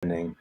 Name.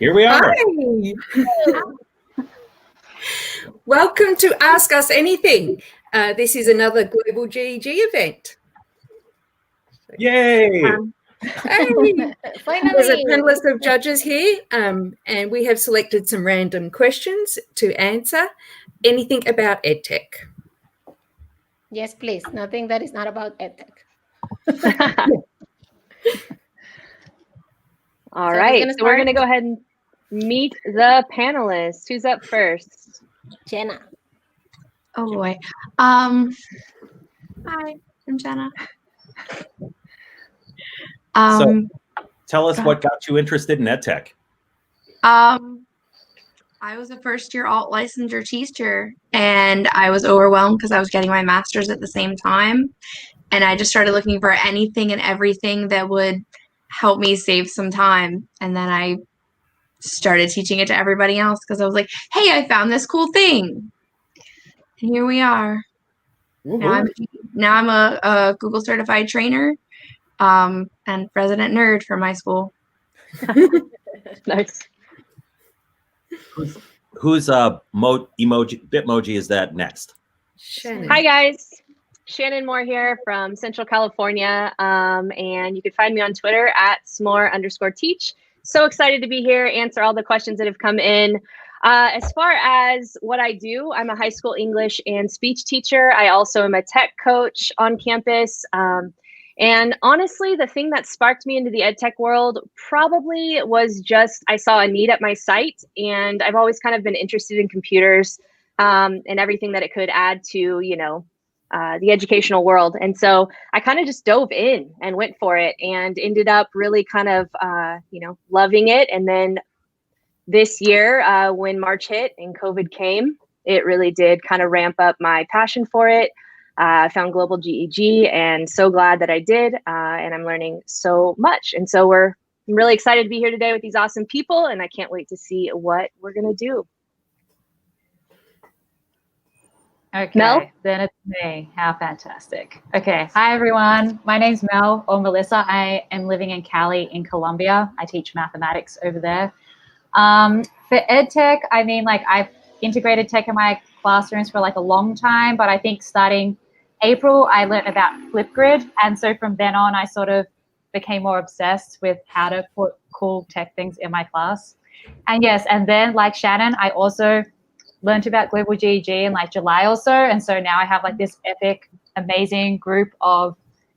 Here we are. Hi. Welcome to Ask Us Anything. This is another Global GEG event. Yay! Hey. There's a panelist of judges here, and we have selected some random questions to answer. Anything about EdTech? Yes, please. Nothing that is not about EdTech. All right, so we're going to go ahead and meet the panelists. Who's up first? Jenna. Oh boy. Hi, I'm Jenna. So tell us what got you interested in EdTech. I was a first-year alt licensure teacher, and I was overwhelmed because I was getting my master's at the same time. And I just started looking for anything and everything that would help me save some time. And then I started teaching it to everybody else because I was like, hey, I found this cool thing. And here we are. Now I'm a Google certified trainer and resident nerd for my school. Nice. Whose Bitmoji is that next? Shannon. Hi, guys. Shannon Moore here from Central California. And you can find me on Twitter at @smore_teach. So excited to be here, answer all the questions that have come in. As far as what I do, I'm a high school English and speech teacher. I also am a tech coach on campus. And honestly, the thing that sparked me into the EdTech world probably was just I saw a need at my site, and I've always kind of been interested in computers and everything that it could add to, the educational world. And so I kind of just dove in and went for it and ended up really kind of, loving it. And then this year, when March hit and COVID came, it really did kind of ramp up my passion for it. I found Global GEG and so glad that I did. And I'm learning so much. And so I'm really excited to be here today with these awesome people. And I can't wait to see what we're going to do. Okay, Mel? Then it's me. How fantastic. Okay, hi everyone. My name's Mel or Melissa. I am living in Cali in Colombia. I teach mathematics over there. For EdTech, I mean, I've integrated tech in my classrooms for a long time, but I think starting April, I learned about Flipgrid. And so from then on, I sort of became more obsessed with how to put cool tech things in my class. And yes, and then like Shannon, I also learned about Global GEG in July or so. And so now I have this epic, amazing group of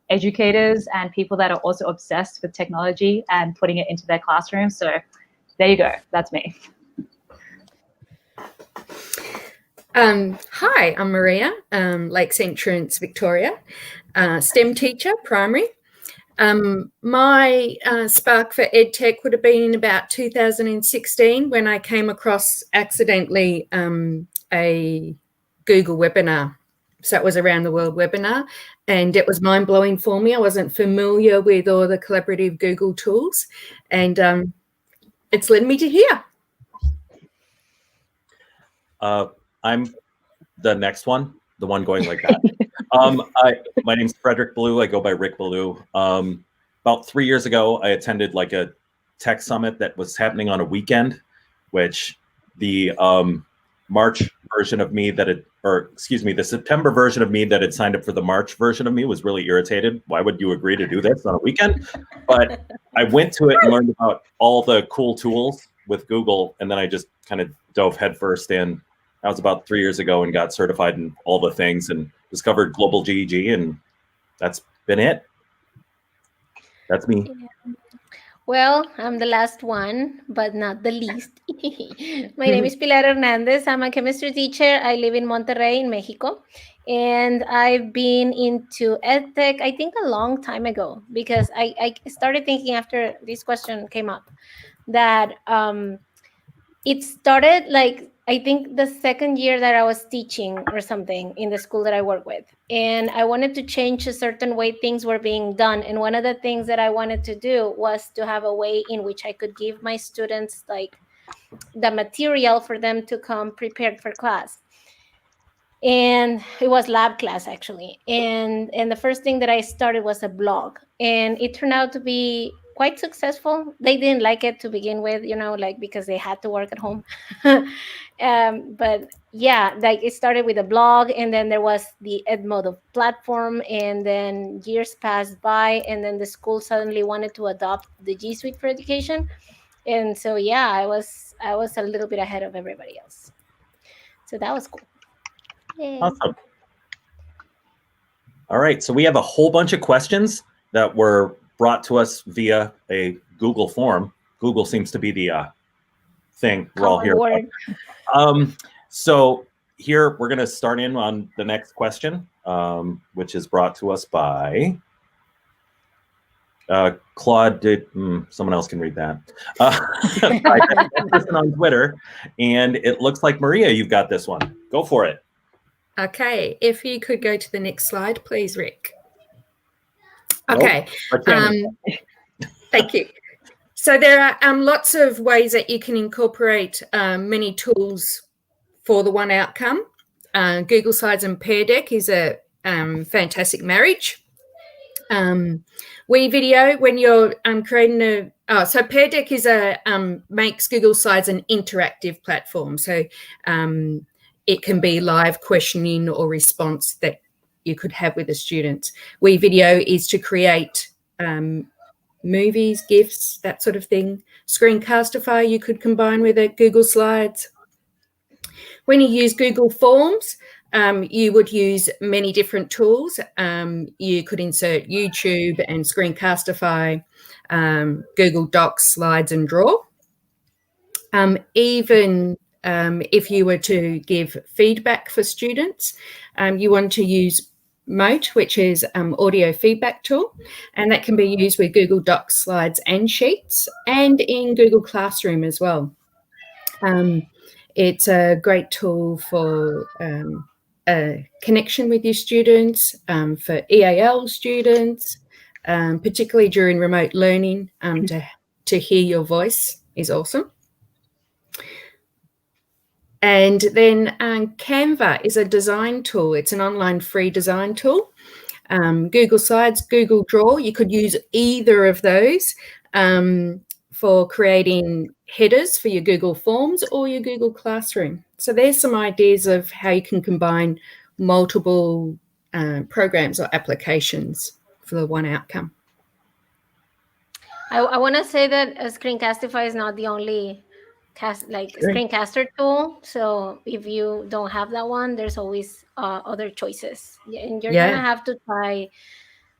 educators and people that are also obsessed with technology and putting it into their classrooms. So there you go. That's me. Hi, I'm Maria, Lakes Entrance, Victoria, STEM teacher, primary. My spark for EdTech would have been about 2016 when I came across accidentally a Google webinar. So it was around the world webinar, and it was mind-blowing for me. I wasn't familiar with all the collaborative Google tools, and it's led me to here. I'm the next one, the one going like that. My name's Frederick Ballou. I go by Rick Ballou. About 3 years ago, I attended a tech summit that was happening on a weekend, which the March version of me the September version of me that had signed up for the March version of me was really irritated. Why would you agree to do this on a weekend? But I went to it and learned about all the cool tools with Google, and then I just kind of dove headfirst in. That was about 3 years ago and got certified in all the things and discovered Global GEG, and that's been it. That's me. Well, I'm the last one, but not the least. My name is Pilar Hernandez. I'm a chemistry teacher. I live in Monterrey, in Mexico. And I've been into EdTech, I think, a long time ago, because I started thinking after this question came up that it started like, I think the second year that I was teaching or something in the school that I work with. And I wanted to change a certain way things were being done. And one of the things that I wanted to do was to have a way in which I could give my students like the material for them to come prepared for class. And it was lab class actually. And the first thing that I started was a blog. And it turned out to be quite successful. They didn't like it to begin with, like because they had to work at home. But yeah, like it started with a blog, and then there was the Edmodo platform, and then years passed by, and then the school suddenly wanted to adopt the G Suite for education. And so yeah, I was a little bit ahead of everybody else. So that was cool. Yay. Awesome. All right, so we have a whole bunch of questions that were brought to us via a Google form. Google seems to be the thing we're all here. So here we're going to start in on the next question, which is brought to us by Claude. Someone else can read that. By that person on Twitter, and it looks like Maria, you've got this one. Go for it. Okay, if you could go to the next slide, please, Rick. Okay, thank you. So there are lots of ways that you can incorporate many tools for the one outcome. Google Slides and Pear Deck is a fantastic marriage. WeVideo, when you're creating so Pear Deck is makes Google Slides an interactive platform. So it can be live questioning or response that you could have with the students. WeVideo is to create movies, GIFs, that sort of thing. Screencastify you could combine with it, Google Slides. When you use Google Forms, you would use many different tools. You could insert YouTube and Screencastify, Google Docs, Slides, and Draw. Even if you were to give feedback for students, you want to use Mote, which is audio feedback tool, and that can be used with Google Docs, Slides, and Sheets, and in Google Classroom as well. It's a great tool for a connection with your students, for EAL students, particularly during remote learning. To hear your voice is awesome. And then Canva is a design tool. It's an online free design tool. Google Slides, Google Draw, you could use either of those for creating headers for your Google Forms or your Google Classroom. So there's some ideas of how you can combine multiple programs or applications for the one outcome. I want to say that Screencastify is not the only screencaster tool. So if you don't have that one, there's always other choices, and you're gonna have to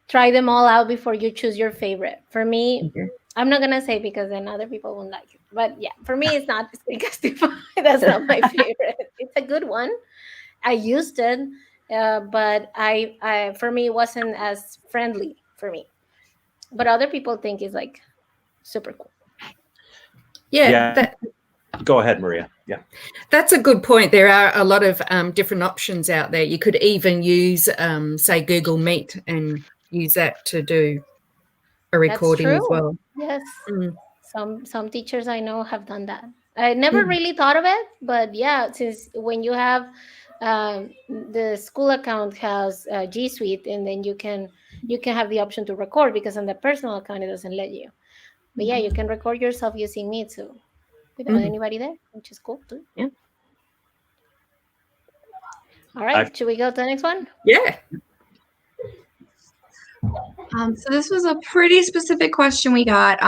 try them all out before you choose your favorite. For me, I'm not gonna say because then other people won't like it, but yeah, for me it's not Screencastify. That's not my favorite. It's a good one. I used it, but I for me it wasn't as friendly for me. But other people think it's like super cool. Yeah. Go ahead, Maria. Yeah. That's a good point. There are a lot of different options out there. You could even use, say, Google Meet and use that to do a recording as well. Yes. Some teachers I know have done that. I never really thought of it, but yeah, since when you have the school account has G Suite, and then you can have the option to record, because on the personal account it doesn't let you. But yeah, you can record yourself using Meet too, without anybody there, which is cool too. Yeah. All right, should we go to the next one? Yeah. So this was a pretty specific question we got.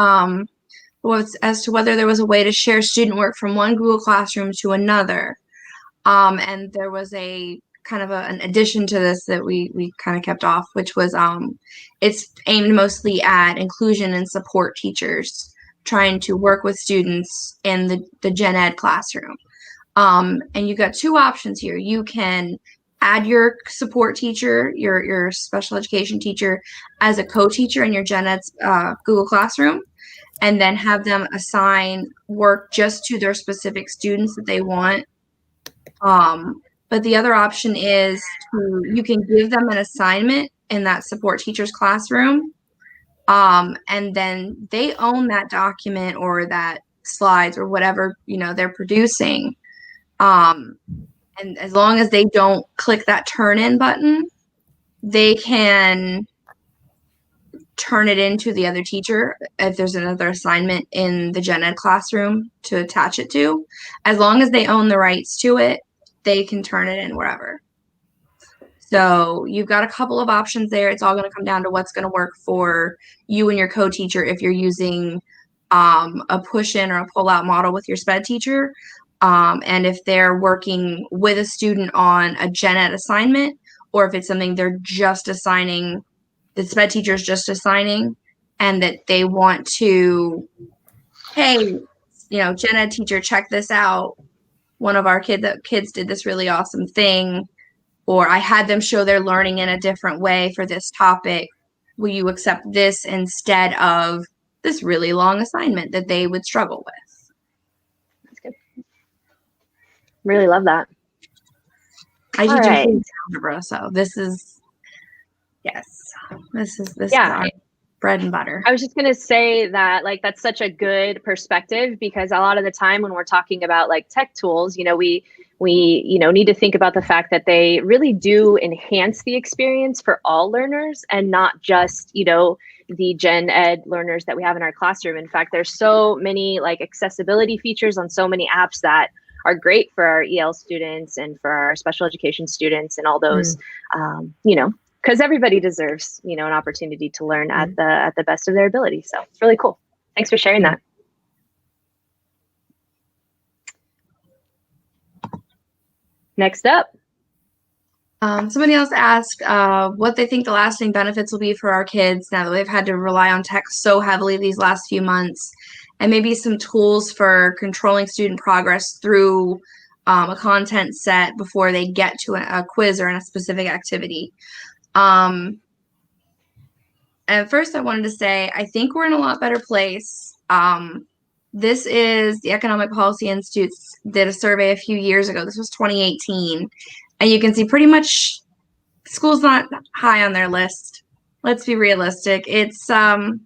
Was as to whether there was a way to share student work from one Google Classroom to another. And there was a kind of an addition to this that we kind of kept off, which was it's aimed mostly at inclusion and support teachers trying to work with students in the gen ed classroom. And you got two options here. You can add your support teacher, your special education teacher, as a co-teacher in your gen ed Google Classroom, and then have them assign work just to their specific students that they want. But the other option is you can give them an assignment in that support teacher's classroom, and then they own that document or that slides or whatever they're producing. And as long as they don't click that turn in button, they can turn it into the other teacher if there's another assignment in the gen ed classroom to attach it to. As long as they own the rights to it, they can turn it in wherever. So you've got a couple of options there. It's all going to come down to what's going to work for you and your co-teacher if you're using a push-in or a pull-out model with your SPED teacher. And if they're working with a student on a gen ed assignment, or if it's something they're just assigning, the SPED teacher is just assigning, and that they want to, hey, gen ed teacher, check this out. One of our kids did this really awesome thing, or I had them show their learning in a different way for this topic. Will you accept this instead of this really long assignment that they would struggle with? Really love that. I teach in algebra, so this is our bread and butter. I was just gonna say that that's such a good perspective, because a lot of the time when we're talking about tech tools, we need to think about the fact that they really do enhance the experience for all learners and not just the gen ed learners that we have in our classroom. In fact, there's so many accessibility features on so many apps that are great for our EL students and for our special education students and all those, because everybody deserves, an opportunity to learn at the best of their ability. So it's really cool. Thanks for sharing that. Next up. Somebody else asked what they think the lasting benefits will be for our kids now that they've had to rely on tech so heavily these last few months, and maybe some tools for controlling student progress through a content set before they get to a quiz or in a specific activity. And first I wanted to say, I think we're in a lot better place. This is the Economic Policy Institute did a survey a few years ago. This was 2018. And you can see pretty much school's not high on their list. Let's be realistic. It's, well,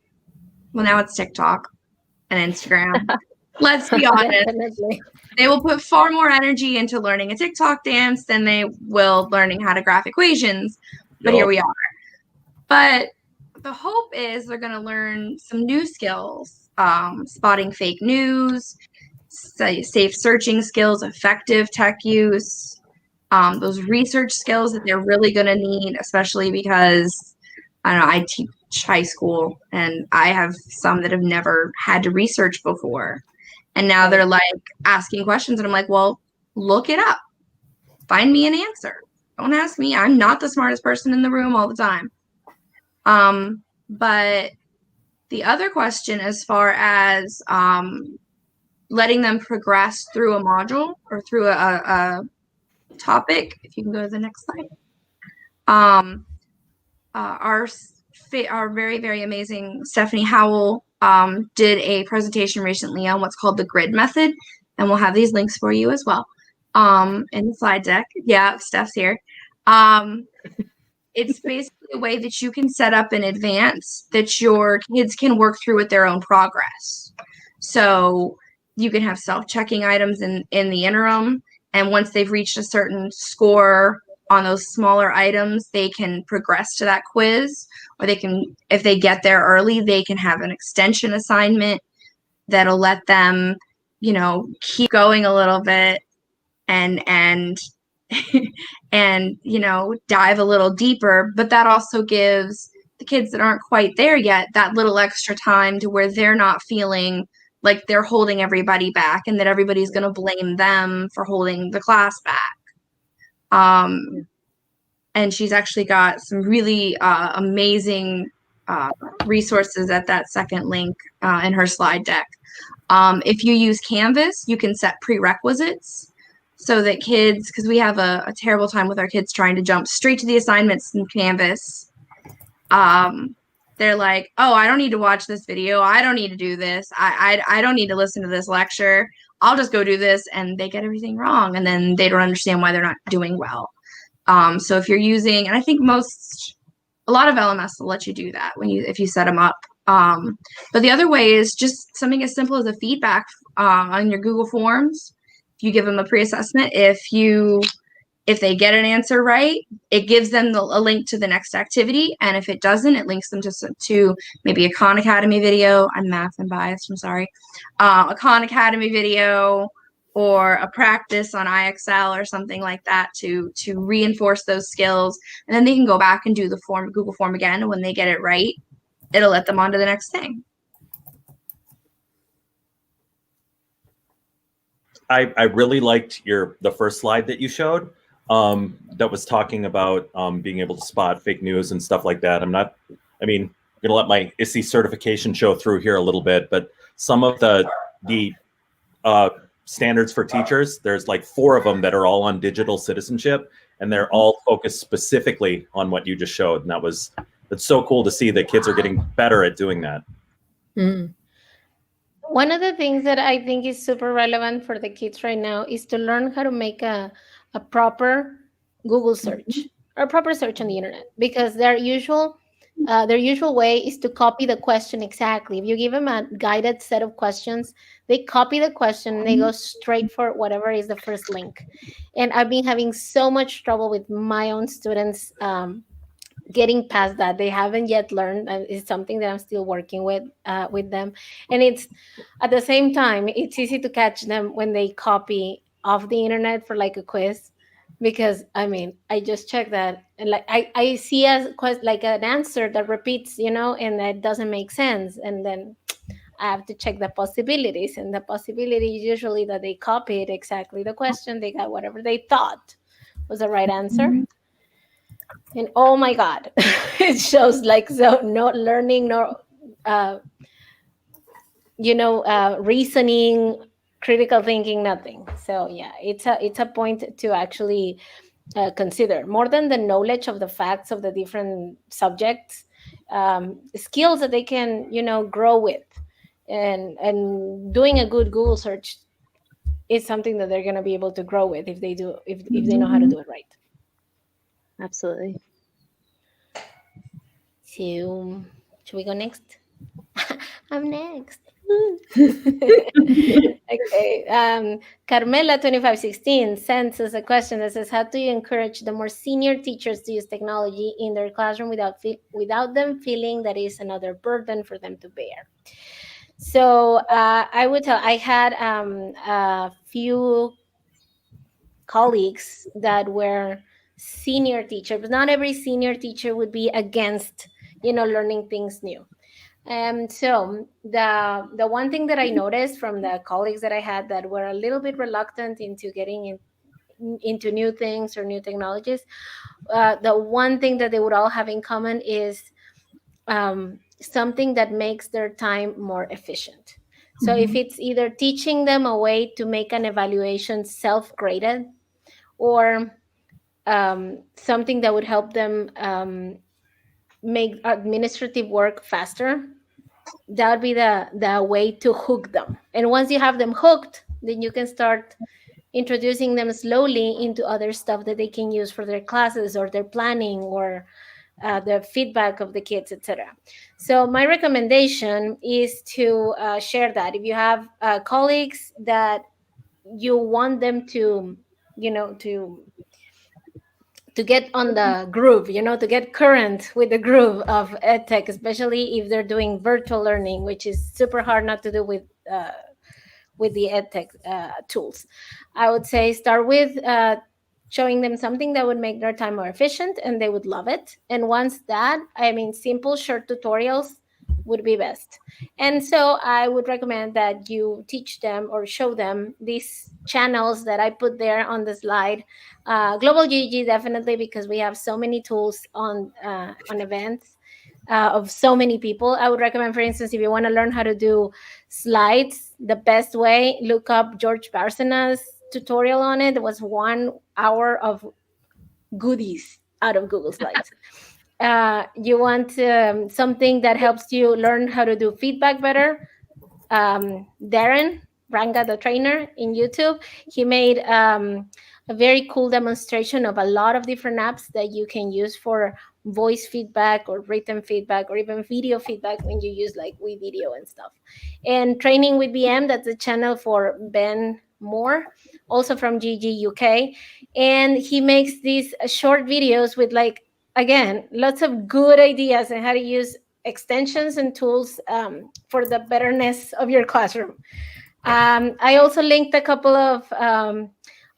now it's TikTok and Instagram. Let's be honest. Definitely. They will put far more energy into learning a TikTok dance than they will learning how to graph equations. But here we are. But the hope is they're going to learn some new skills, spotting fake news, safe searching skills, effective tech use, those research skills that they're really going to need, especially because, I teach high school and I have some that have never had to research before. And now they're asking questions and I'm like, well, look it up. Find me an answer. Don't ask me. I'm not the smartest person in the room all the time. But the other question, as far as letting them progress through a module or through a topic, if you can go to the next slide. Our very, very amazing Stephanie Howell did a presentation recently on what's called the grid method, and we'll have these links for you as well in the slide deck. Yeah, Steph's here. It's basically a way that you can set up in advance that your kids can work through with their own progress. So you can have self-checking items in the interim, and once they've reached a certain score on those smaller items, they can progress to that quiz, or they can, if they get there early, they can have an extension assignment that'll let them, keep going a little bit and and dive a little deeper. But that also gives the kids that aren't quite there yet that little extra time to where they're not feeling like they're holding everybody back and that everybody's going to blame them for holding the class back. And she's actually got some really amazing resources at that second link in her slide deck. If you use Canvas, you can set prerequisites so that kids, because we have a terrible time with our kids trying to jump straight to the assignments in Canvas. They're like, oh, I don't need to watch this video. I don't need to do this. I don't need to listen to this lecture. I'll just go do this. And they get everything wrong. And then they don't understand why they're not doing well. So if you're using, and I think a lot of LMS will let you do that if you set them up. But the other way is just something as simple as a feedback on your Google Forms. If you give them a pre-assessment, if they get an answer right, it gives them a link to the next activity. And if it doesn't, it links them to maybe a Khan Academy video. I'm math and biased, I'm sorry. A Khan Academy video or a practice on IXL or something like that to reinforce those skills. And then they can go back and do the Google form again. And when they get it right, it'll let them on to the next thing. I really liked the first slide that you showed that was talking about being able to spot fake news and stuff like that. I'm going to let my ISSE certification show through here a little bit, but some of the standards for teachers, there's like 4 of them that are all on digital citizenship, and they're all focused specifically on what you just showed. And it's so cool to see that kids are getting better at doing that. Mm. One of the things that I think is super relevant for the kids right now is to learn how to make a proper Google search or a proper search on the internet, because their usual way is to copy the question exactly. If you give them a guided set of questions, they copy the question and they go straight for whatever is the first link. And I've been having so much trouble with my own students getting past that. They haven't yet learned, and it's something that I'm still working with them. And it's at the same time, it's easy to catch them when they copy off the internet for like a quiz, because I just check that, and like I see like an answer that repeats, and that doesn't make sense, and then I have to check the possibilities, and the possibility is usually that they copied exactly the question. They got whatever they thought was the right answer. And oh my God, it shows like no learning, no, reasoning, critical thinking, nothing. So yeah, it's a point to actually consider, more than the knowledge of the facts of the different subjects, skills that they can, grow with, and doing a good Google search is something that they're going to be able to grow with if they know how to do it right. Absolutely. So, should we go next? I'm next. Okay. Carmela 2516 sends us a question that says, how do you encourage the more senior teachers to use technology in their classroom without them feeling that is another burden for them to bear? So I would tell, I had a few colleagues that were senior teachers, but not every senior teacher would be against, learning things new. So the one thing that I noticed from the colleagues that I had that were a little bit reluctant into getting into new things or new technologies, the one thing that they would all have in common is something that makes their time more efficient. So if it's either teaching them a way to make an evaluation self-graded, or something that would help them make administrative work faster, that would be the way to hook them. And once you have them hooked, then you can start introducing them slowly into other stuff that they can use for their classes or their planning or the feedback of the kids, etc. So my recommendation is to share that. If you have colleagues that you want them to, to get on the groove, to get current with the groove of EdTech, especially if they're doing virtual learning, which is super hard not to do with the EdTech tools. I would say start with showing them something that would make their time more efficient, and they would love it. And once that, simple short tutorials would be best. And so I would recommend that you teach them or show them these channels that I put there on the slide. Global GEG, definitely, because we have so many tools on events of so many people. I would recommend, for instance, if you want to learn how to do slides, the best way, look up George Barcena's tutorial on it. It was 1 hour of goodies out of Google Slides. You want something that helps you learn how to do feedback better. Darren Ranga, the trainer in YouTube, he made a very cool demonstration of a lot of different apps that you can use for voice feedback or written feedback or even video feedback when you use like WeVideo and stuff. And Training with BM, that's the channel for Ben Moore, also from GG UK. And he makes these short videos with, like, again, lots of good ideas on how to use extensions and tools for the betterness of your classroom. I also linked a couple of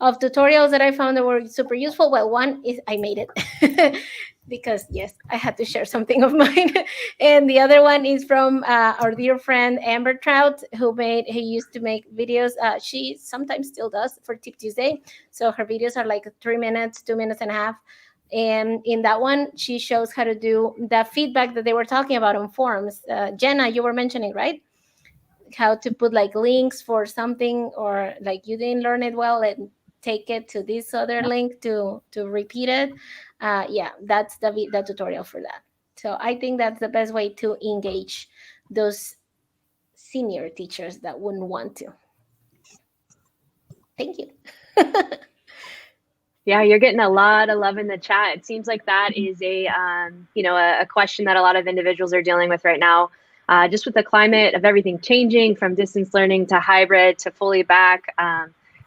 tutorials that I found that were super useful. Well, one is I made it because, yes, I had to share something of mine. And the other one is from our dear friend Amber Trout, who used to make videos. She sometimes still does for Tip Tuesday. So her videos are like 3 minutes, 2 minutes and a half. And in that one, she shows how to do the feedback that they were talking about on forums. Jenna, you were mentioning, right? How to put like links for something, or like you didn't learn it well and take it to this other link to repeat it. Yeah, that's the tutorial for that. So I think that's the best way to engage those senior teachers that wouldn't want to. Thank you. Yeah, you're getting a lot of love in the chat. It seems like that is a question that a lot of individuals are dealing with right now, just with the climate of everything changing from distance learning to hybrid to fully back.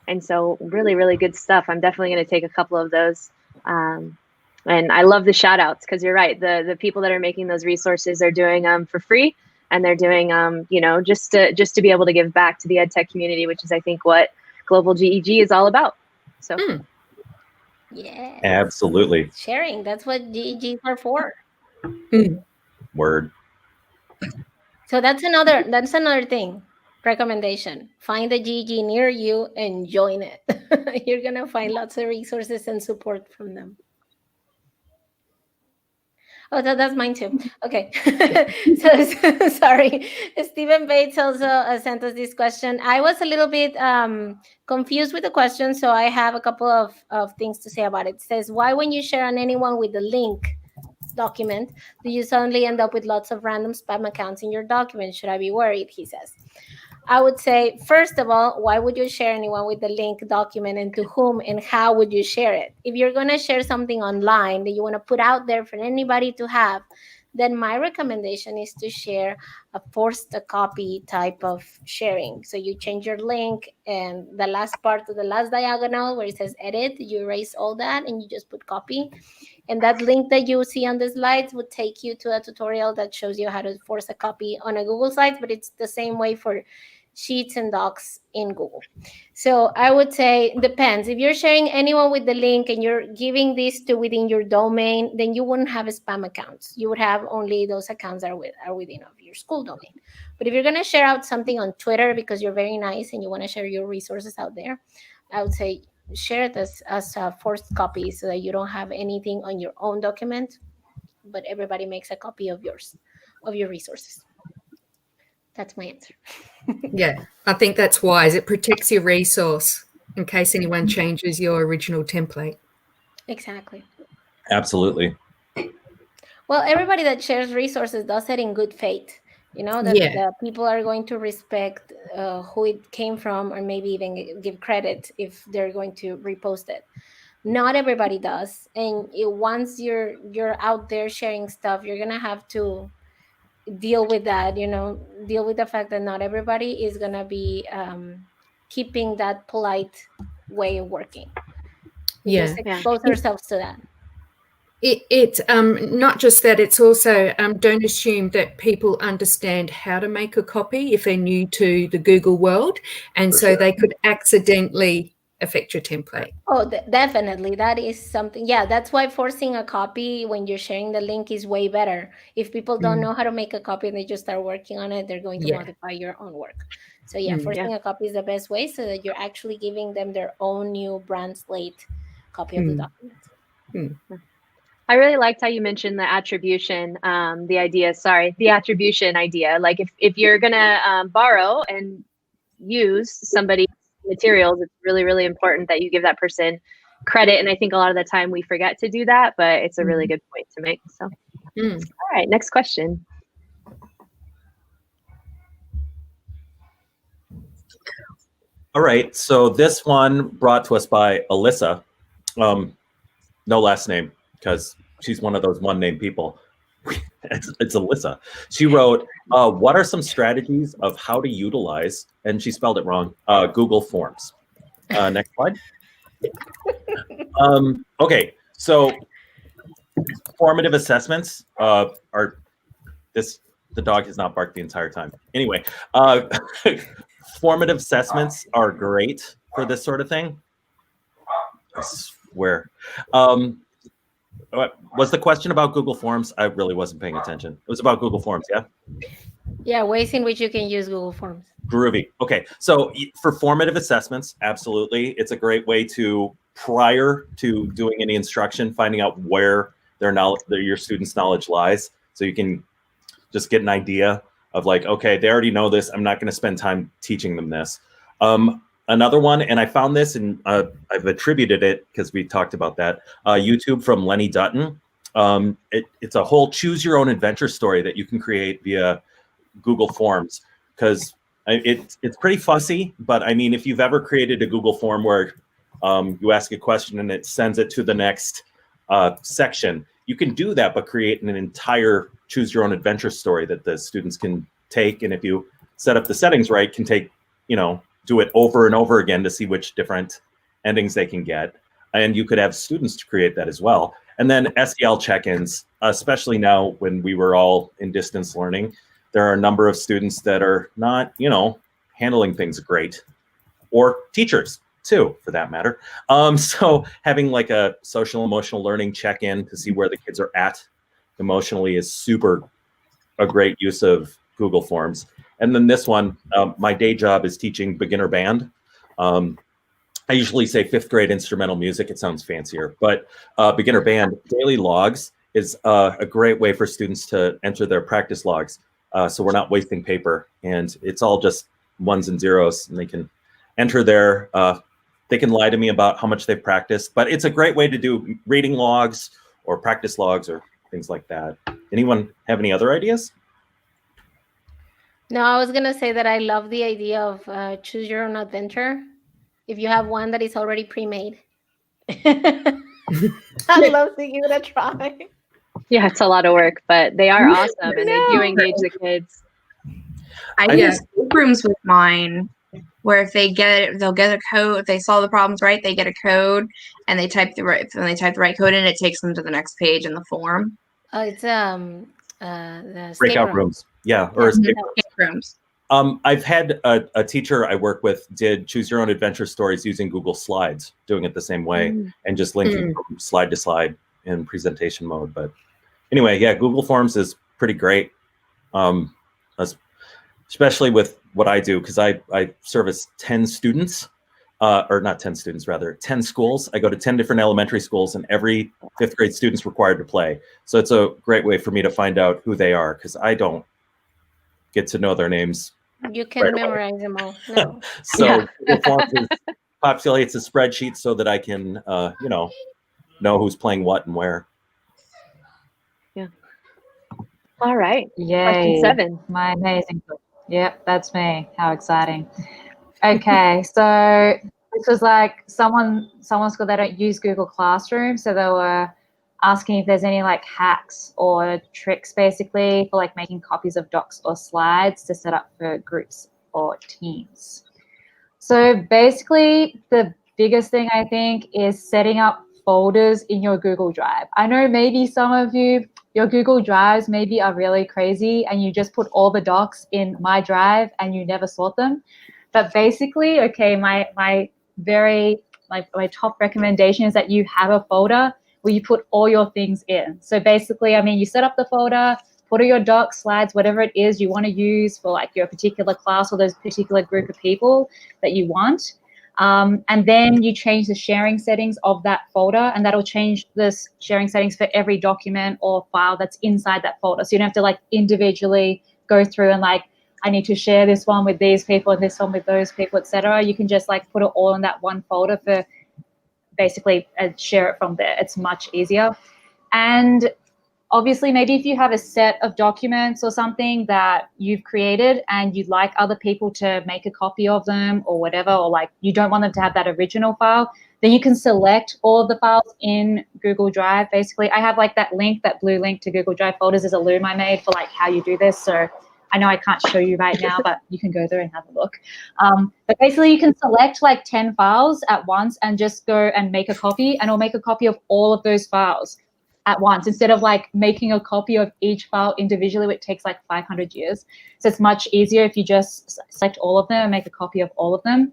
And so really, really good stuff. I'm definitely going to take a couple of those. And I love the shout outs, because you're right. The people that are making those resources are doing them for free, and they're doing just to be able to give back to the EdTech community, which is, I think, what Global GEG is all about. So. Yeah, absolutely. Sharing, that's what GEGs are for. Word. So that's another thing. Recommendation: find a GEG near you and join it. You're gonna find lots of resources and support from them. Oh, that's mine too. Okay. So sorry. Stephen Bates also sent us this question. I was a little bit confused with the question, so I have a couple of things to say about it. It says, why when you share on anyone with the link document, do you suddenly end up with lots of random spam accounts in your document? Should I be worried? He says. I would say, first of all, why would you share anyone with the link document, and to whom and how would you share it? If you're going to share something online that you want to put out there for anybody to have, then my recommendation is to share a forced copy type of sharing. So you change your link, and the last part of the last diagonal where it says edit, you erase all that and you just put copy. And that link that you see on the slides would take you to a tutorial that shows you how to force a copy on a Google Slides, but it's the same way for Sheets and Docs in Google. So I would say depends. If you're sharing anyone with the link and you're giving this to within your domain, then you wouldn't have spam accounts. You would have only those accounts that are within of your school domain. But if you're going to share out something on Twitter because you're very nice and you want to share your resources out there, I would say share it as a forced copy so that you don't have anything on your own document, but everybody makes a copy of yours, of your resources. That's my answer. Yeah, I think that's wise. It protects your resource in case anyone changes your original template. Exactly. Absolutely. Well, everybody that shares resources does it in good faith. You know, that the people are going to respect who it came from, or maybe even give credit if they're going to repost it. Not everybody does. And once you're out there sharing stuff, you're going to have to deal with that, deal with the fact that not everybody is going to be keeping that polite way of working. We just expose ourselves to that. It's not just that, it's also don't assume that people understand how to make a copy if they're new to the Google world. And so they could accidentally affect your template. Oh, definitely. That is something. Yeah, that's why forcing a copy when you're sharing the link is way better. If people don't know how to make a copy and they just start working on it, they're going to modify your own work. So yeah, forcing a copy is the best way so that you're actually giving them their own new brand slate copy of the document. I really liked how you mentioned the attribution, the attribution idea. Like if you're gonna borrow and use somebody's materials, it's really, really important that you give that person credit. And I think a lot of the time we forget to do that, but it's a really good point to make. So, all right, next question. All right, so this one brought to us by Alyssa. No last name, because she's one of those one-name people. It's Alyssa. She wrote, what are some strategies of how to utilize, and she spelled it wrong, Google Forms. Next slide. Okay, so formative assessments are the dog has not barked the entire time. Anyway, formative assessments are great for this sort of thing. I swear. Was the question about Google Forms? I really wasn't paying attention. It was about Google Forms, yeah? Yeah, ways in which you can use Google Forms. Groovy. Okay, so for formative assessments, absolutely. It's a great way to, prior to doing any instruction, finding out where your students' knowledge lies. So you can just get an idea of like, okay, they already know this. I'm not going to spend time teaching them this. Another one, and I found this, and I've attributed it because we talked about that, YouTube from Lenny Dutton. It's a whole choose your own adventure story that you can create via Google Forms, because it's pretty fussy, but I mean, if you've ever created a Google form where you ask a question and it sends it to the next section, you can do that, but create an entire choose your own adventure story that the students can take. And if you set up the settings right, can take, do it over and over again to see which different endings they can get. And you could have students to create that as well. And then SEL check-ins, especially now when we were all in distance learning, there are a number of students that are not, handling things great, or teachers too, for that matter. So having like a social emotional learning check-in to see where the kids are at emotionally is a great use of Google Forms. And then this one, my day job is teaching beginner band. I usually say 5th grade instrumental music. It sounds fancier, but beginner band daily logs is a great way for students to enter their practice logs. So we're not wasting paper, and it's all just ones and zeros, and they can enter they can lie to me about how much they've practiced, but it's a great way to do reading logs or practice logs or things like that. Anyone have any other ideas? No, I was going to say that I love the idea of choose your own adventure. If you have one that is already pre-made. I'd love to give it a try. Yeah, it's a lot of work, but they are awesome, and they do engage the kids. I do escape rooms with mine, where if they'll get a code. If they solve the problems right, they get a code, and they type the right code in. It takes them to the next page in the form. Oh, it's the breakout rooms. Yeah, or escape rooms. I've had a teacher I work with did choose your own adventure stories using Google Slides, doing it the same way, and just linking from slide to slide in presentation mode. But anyway, yeah, Google Forms is pretty great, especially with what I do, because I service 10 students, or not 10 students, rather 10 schools. I go to 10 different elementary schools, and every 5th grade student's required to play. So it's a great way for me to find out who they are, because I don't get to know their names. You can memorize them all. No. So Google Forms populates a spreadsheet so that I can, know who's playing what and where. Yeah. All right. Yay. Question 7. My amazing. Yep, that's me. How exciting. Okay, so this was like someone's school, they don't use Google Classroom, so they were asking if there's any like hacks or tricks basically for like making copies of docs or slides to set up for groups or teams. So basically the biggest thing I think is setting up folders in your Google Drive. I know maybe some of you, your Google Drives maybe are really crazy and you just put all the docs in My Drive and you never sort them. But basically, okay, my very my top recommendation is that you have a folder where you put all your things in. So basically, I mean, you set up the folder, put all your docs, slides, whatever it is you want to use for like your particular class or those particular group of people that you want. And then you change the sharing settings of that folder, and that'll change the sharing settings for every document or file that's inside that folder. So you don't have to like individually go through and like, I need to share this one with these people and this one with those people, etc. You can just like put it all in that one folder for basically share it from there. It's much easier. And obviously, maybe if you have a set of documents or something that you've created and you'd like other people to make a copy of them or whatever, or like you don't want them to have that original file, then you can select all of the files in Google Drive. Basically, I have like that link, that blue link to Google Drive folders is a Loom I made for like how you do this. So I know I can't show you right now, but you can go there and have a look. But basically, you can select like 10 files at once and just go and make a copy, and it'll make a copy of all of those files at once, instead of like making a copy of each file individually, which takes like 500 years. So it's much easier if you just select all of them and make a copy of all of them,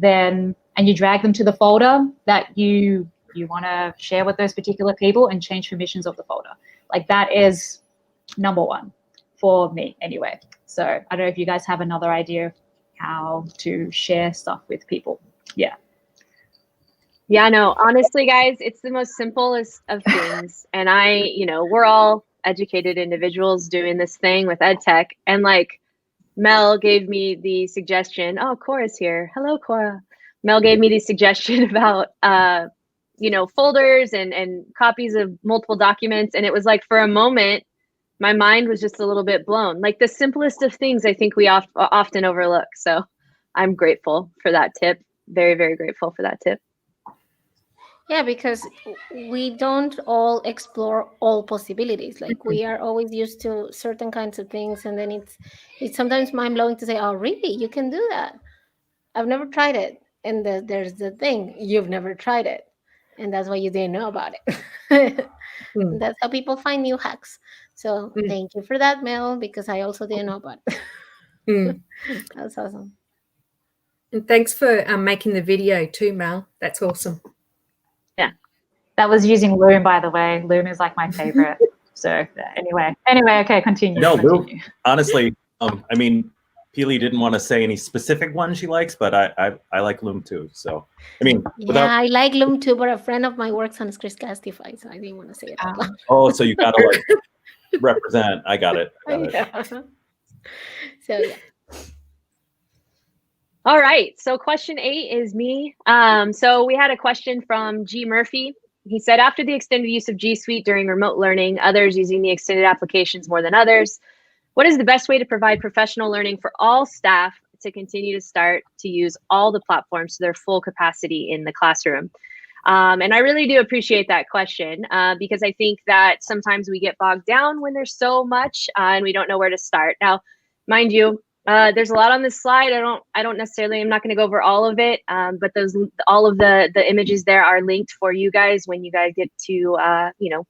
and you drag them to the folder that you want to share with those particular people and change permissions of the folder. Like that is number one for me anyway. So I don't know if you guys have another idea of how to share stuff with people. Yeah. Yeah, no, honestly, guys, it's the most simplest of things. And we're all educated individuals doing this thing with EdTech. And like Mel gave me the suggestion. Oh, Cora's here. Hello, Cora. Mel gave me the suggestion about, folders and copies of multiple documents. And it was like, for a moment, my mind was just a little bit blown. Like the simplest of things, I think we often overlook. So I'm grateful for that tip. Very, very grateful for that tip. Yeah, because we don't all explore all possibilities. Like we are always used to certain kinds of things, and then it's sometimes mind-blowing to say, oh, really? You can do that? I've never tried it. And there's the thing, you've never tried it. And that's why you didn't know about it. That's how people find new hacks. So thank you for that, Mel, because I also didn't know about it. That's awesome. And thanks for making the video too, Mel. That's awesome. Yeah, that was using Loom, by the way. Loom is like my favorite. So anyway, okay, continue. No, Loom, honestly, I mean, Peely didn't want to say any specific one she likes, but I like Loom too. So I mean, I like Loom too, but a friend of mine works on Scriptscastify, so I didn't want to say it out loud. Oh, so you gotta like represent. I got it. So yeah. All right, so question 8 is me. So we had a question from G. Murphy. He said, after the extended use of G Suite during remote learning, others using the extended applications more than others, what is the best way to provide professional learning for all staff to continue to start to use all the platforms to their full capacity in the classroom? And I really do appreciate that question because I think that sometimes we get bogged down when there's so much and we don't know where to start. Now, mind you, there's a lot on this slide. I don't necessarily, I'm not going to go over all of it, but all of the images there are linked for you guys when you guys get to,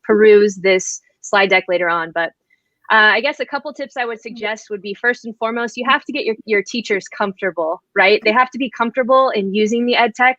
peruse this slide deck later on. But I guess a couple tips I would suggest would be, first and foremost, you have to get your teachers comfortable, right? They have to be comfortable in using the EdTech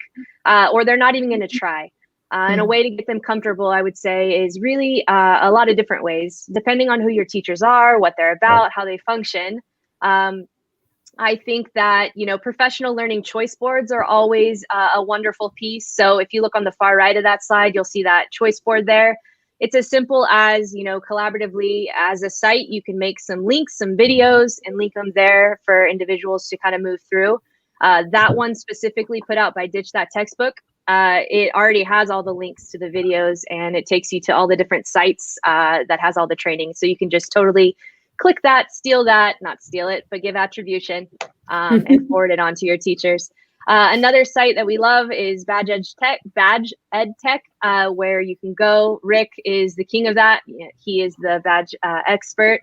or they're not even going to try. And a way to get them comfortable, I would say, is really a lot of different ways, depending on who your teachers are, what they're about, how they function. I think that, professional learning choice boards are always a wonderful piece. So if you look on the far right of that slide, you'll see that choice board there. It's as simple as, collaboratively as a site, you can make some links, some videos, and link them there for individuals to kind of move through. That one specifically put out by Ditch That Textbook. It already has all the links to the videos, and it takes you to all the different sites that has all the training. So you can just totally click that, steal that, not steal it, but give attribution and forward it on to your teachers. Another site that we love is Badge EdTech, where you can go. Rick is the king of that. He is the badge expert,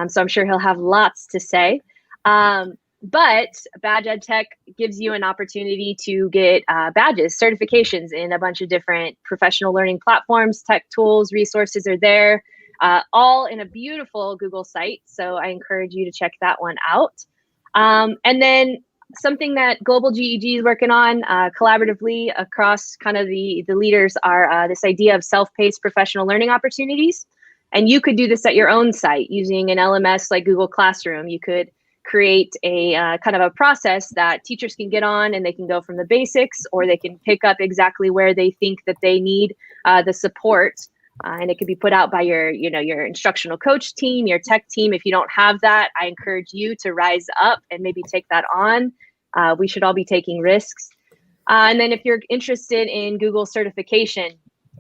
so I'm sure he'll have lots to say. But Badge EdTech gives you an opportunity to get badges, certifications in a bunch of different professional learning platforms, tech tools, resources are there, all in a beautiful Google site. So I encourage you to check that one out. And then something that Global GEG is working on collaboratively across kind of the leaders are this idea of self-paced professional learning opportunities. And you could do this at your own site using an LMS like Google Classroom. You could create a kind of a process that teachers can get on and they can go from the basics, or they can pick up exactly where they think that they need the support. And it can be put out by your instructional coach team, your tech team. If you don't have that, I encourage you to rise up and maybe take that on. We should all be taking risks. And then if you're interested in Google certification,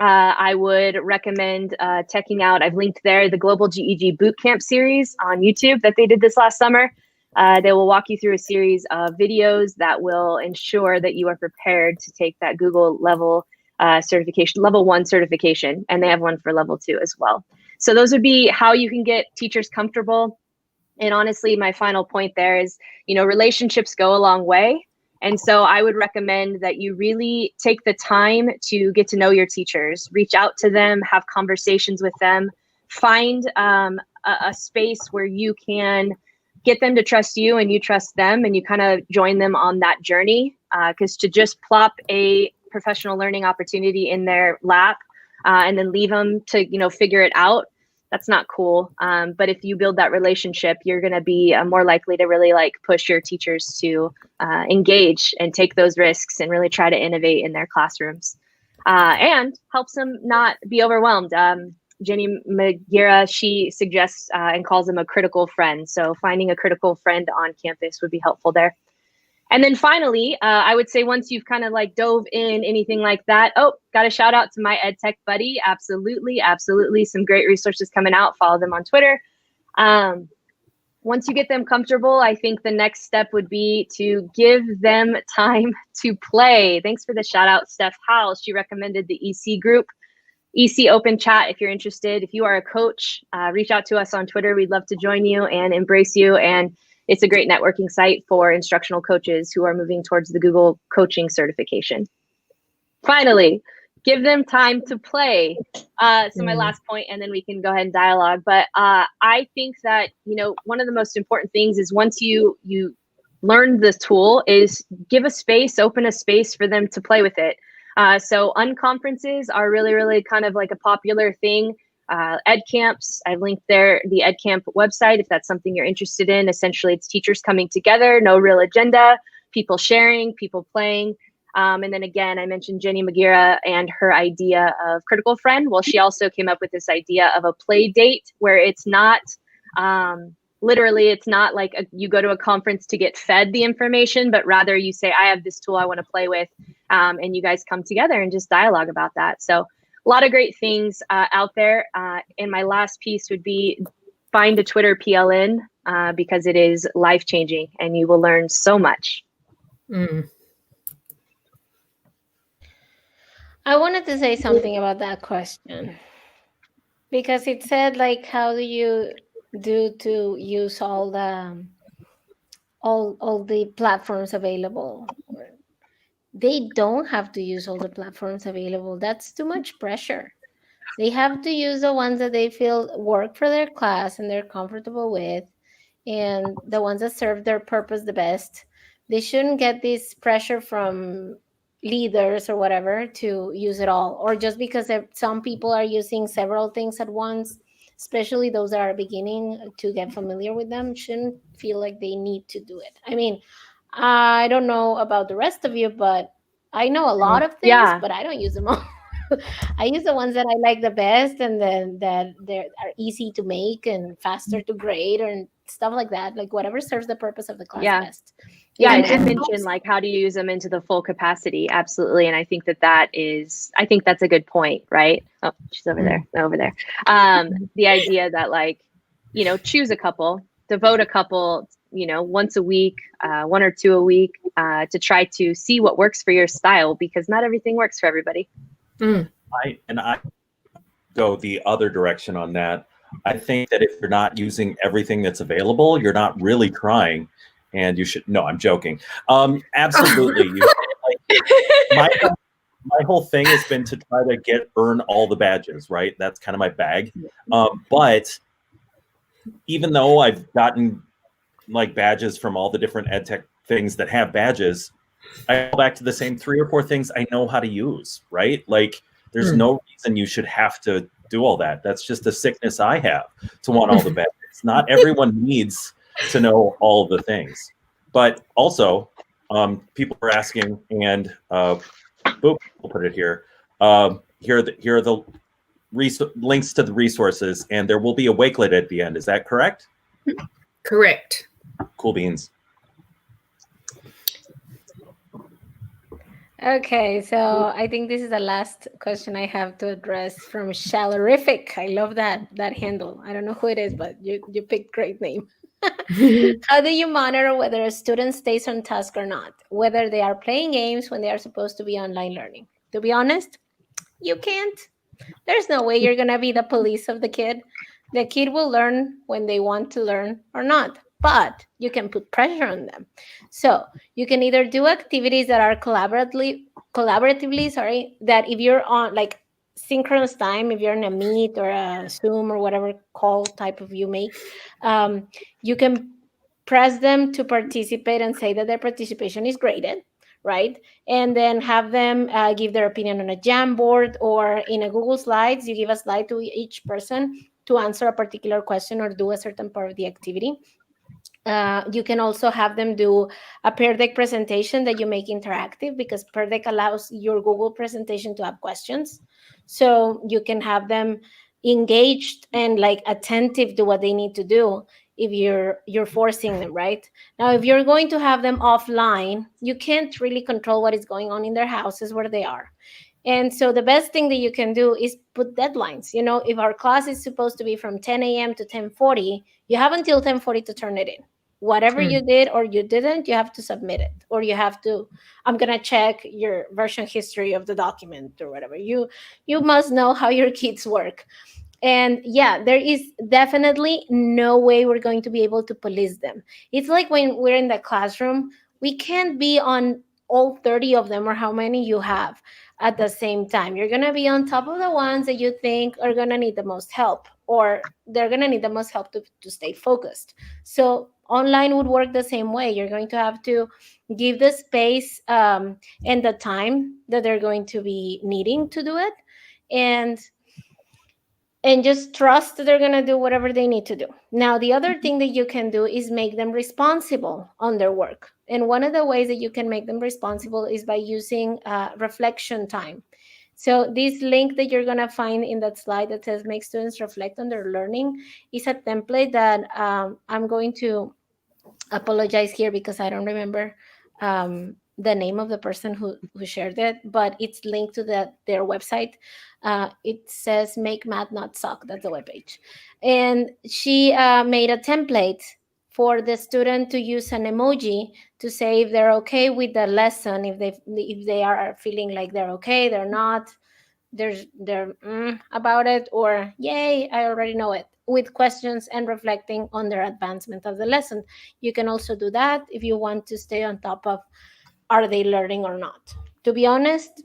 I would recommend checking out, I've linked there, the Global GEG Bootcamp series on YouTube that they did this last summer. They will walk you through a series of videos that will ensure that you are prepared to take that Google level certification, level 1 certification, and they have one for level 2 as well. So those would be how you can get teachers comfortable. And honestly, my final point there is, relationships go a long way. And so I would recommend that you really take the time to get to know your teachers, reach out to them, have conversations with them, find a space where you can get them to trust you and you trust them, and you kind of join them on that journey. Because to just plop a professional learning opportunity in their lap and then leave them to figure it out, that's not cool. But if you build that relationship, you're going to be more likely to really push your teachers to engage and take those risks and really try to innovate in their classrooms, and helps them not be overwhelmed. Jenny Magira, she suggests and calls them a critical friend. So finding a critical friend on campus would be helpful there. And then finally, I would say once you've kind of dove in anything like that, got a shout out to my EdTech buddy. Absolutely. Some great resources coming out. Follow them on Twitter. Once you get them comfortable, I think the next step would be to give them time to play. Thanks for the shout out, Steph Howell. She recommended the EC group, EC Open Chat if you're interested. If you are a coach, reach out to us on Twitter. We'd love to join you and embrace you. And it's a great networking site for instructional coaches who are moving towards the Google coaching certification. Finally, give them time to play. So my last point, and then we can go ahead and dialogue. But I think that, one of the most important things is once you learn this tool is give a space, open a space for them to play with it. So unconferences are really, really kind of a popular thing. Ed camps, I've linked there, the Ed Camp website, if that's something you're interested in. Essentially, it's teachers coming together, no real agenda, people sharing, people playing. And then again, I mentioned Jenny Magira and her idea of critical friend. Well, she also came up with this idea of a play date where it's not, literally, it's not you go to a conference to get fed the information, but rather you say, I have this tool I want to play with, and you guys come together and just dialogue about that. So a lot of great things out there. And my last piece would be find a Twitter PLN because it is life-changing and you will learn so much. I wanted to say something about that question because it said how do you do to use all the platforms available? They don't have to use all the platforms available. That's too much pressure. They have to use the ones that they feel work for their class and they're comfortable with, and the ones that serve their purpose the best. They shouldn't get this pressure from leaders or whatever to use it all, or just because some people are using several things at once, especially those that are beginning to get familiar with them, shouldn't feel like they need to do it. I mean, I don't know about the rest of you, but I know a lot of things, but I don't use them all. I use the ones that I like the best, and then that they are easy to make and faster to grade and stuff like that. Whatever serves the purpose of the class best. Yeah, I did mention how do you use them into the full capacity? Absolutely, and I think I think that's a good point, right? Oh, she's over there. The idea that choose a couple, devote a couple, once a week, 1 or 2 a week, to try to see what works for your style, because not everything works for everybody. I go the other direction on that. I think that if you're not using everything that's available, you're not really trying, and you should. No, I'm joking. Absolutely. My whole thing has been to try to earn all the badges, right? That's kind of my bag. But even though I've gotten badges from all the different EdTech things that have badges, I go back to the same 3 or 4 things I know how to use, right? Like there's no reason you should have to do all that. That's just a sickness I have to want all the badges. Not everyone needs to know all the things. But also, people are asking, and we'll put it here. Here are the links to the resources, and there will be a Wakelet at the end. Is that correct? Correct. Cool beans. Okay, so I think this is the last question I have to address from Shallerific. I love that handle. I don't know who it is, but you picked great name. How do you monitor whether a student stays on task or not? Whether they are playing games when they are supposed to be online learning? To be honest, you can't. There's no way you're gonna be the police of the kid. The kid will learn when they want to learn or not, but you can put pressure on them. So you can either do activities that are collaboratively, that if you're on like synchronous time, if you're in a Meet or a Zoom or whatever call type of you make, you can press them to participate and say that their participation is graded, right? And then have them give their opinion on a Jamboard or in a Google Slides. You give a slide to each person to answer a particular question or do a certain part of the activity. You can also have them do a Pear Deck presentation that you make interactive, because Pear Deck allows your Google presentation to have questions. So you can have them engaged and like attentive to what they need to do if you're forcing them, right? Now, if you're going to have them offline, you can't really control what is going on in their houses where they are. And so the best thing that you can do is put deadlines. You know, if our class is supposed to be from 10 a.m. to 10:40, you have until 10:40 to turn it in. Whatever you did or you didn't, you have to submit it, or you have to, I'm going to check your version history of the document or whatever. You must know how your kids work. And yeah, there is definitely no way we're going to be able to police them. It's like when we're in the classroom, we can't be on all 30 of them or how many you have at the same time. You're going to be on top of the ones that you think are going to need the most help, or they're going to need the most help to stay focused. So online would work the same way. You're going to have to give the space and the time that they're going to be needing to do it, and just trust that they're going to do whatever they need to do. Now, the other thing that you can do is make them responsible on their work. And one of the ways that you can make them responsible is by using reflection time. So this link that you're going to find in that slide that says make students reflect on their learning is a template that I'm going to apologize here because I don't remember the name of the person who shared it, but it's linked to their website. It says Make Math Not Suck. That's the webpage. And she made a template for the student to use an emoji to say if they're okay with the lesson, if they are feeling like they're okay, they're not, they're about it, or yay, I already know it, with questions and reflecting on their advancement of the lesson. You can also do that if you want to stay on top of are they learning or not. To be honest,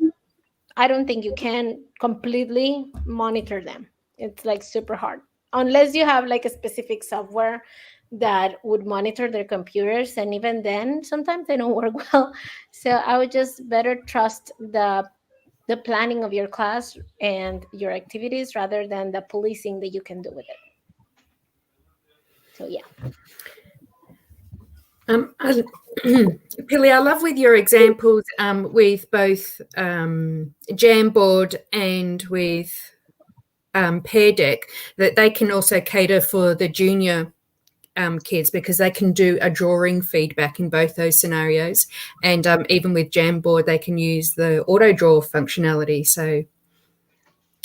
I don't think you can completely monitor them. It's like super hard. Unless you have like a specific software that would monitor their computers. And even then, sometimes they don't work well. So I would just better trust the planning of your class and your activities rather than the policing that you can do with it. So yeah. Pili, I love with your examples with both Jamboard and with Pear Deck that they can also cater for the junior kids, because they can do a drawing feedback in both those scenarios. And even with Jamboard, they can use the auto draw functionality. So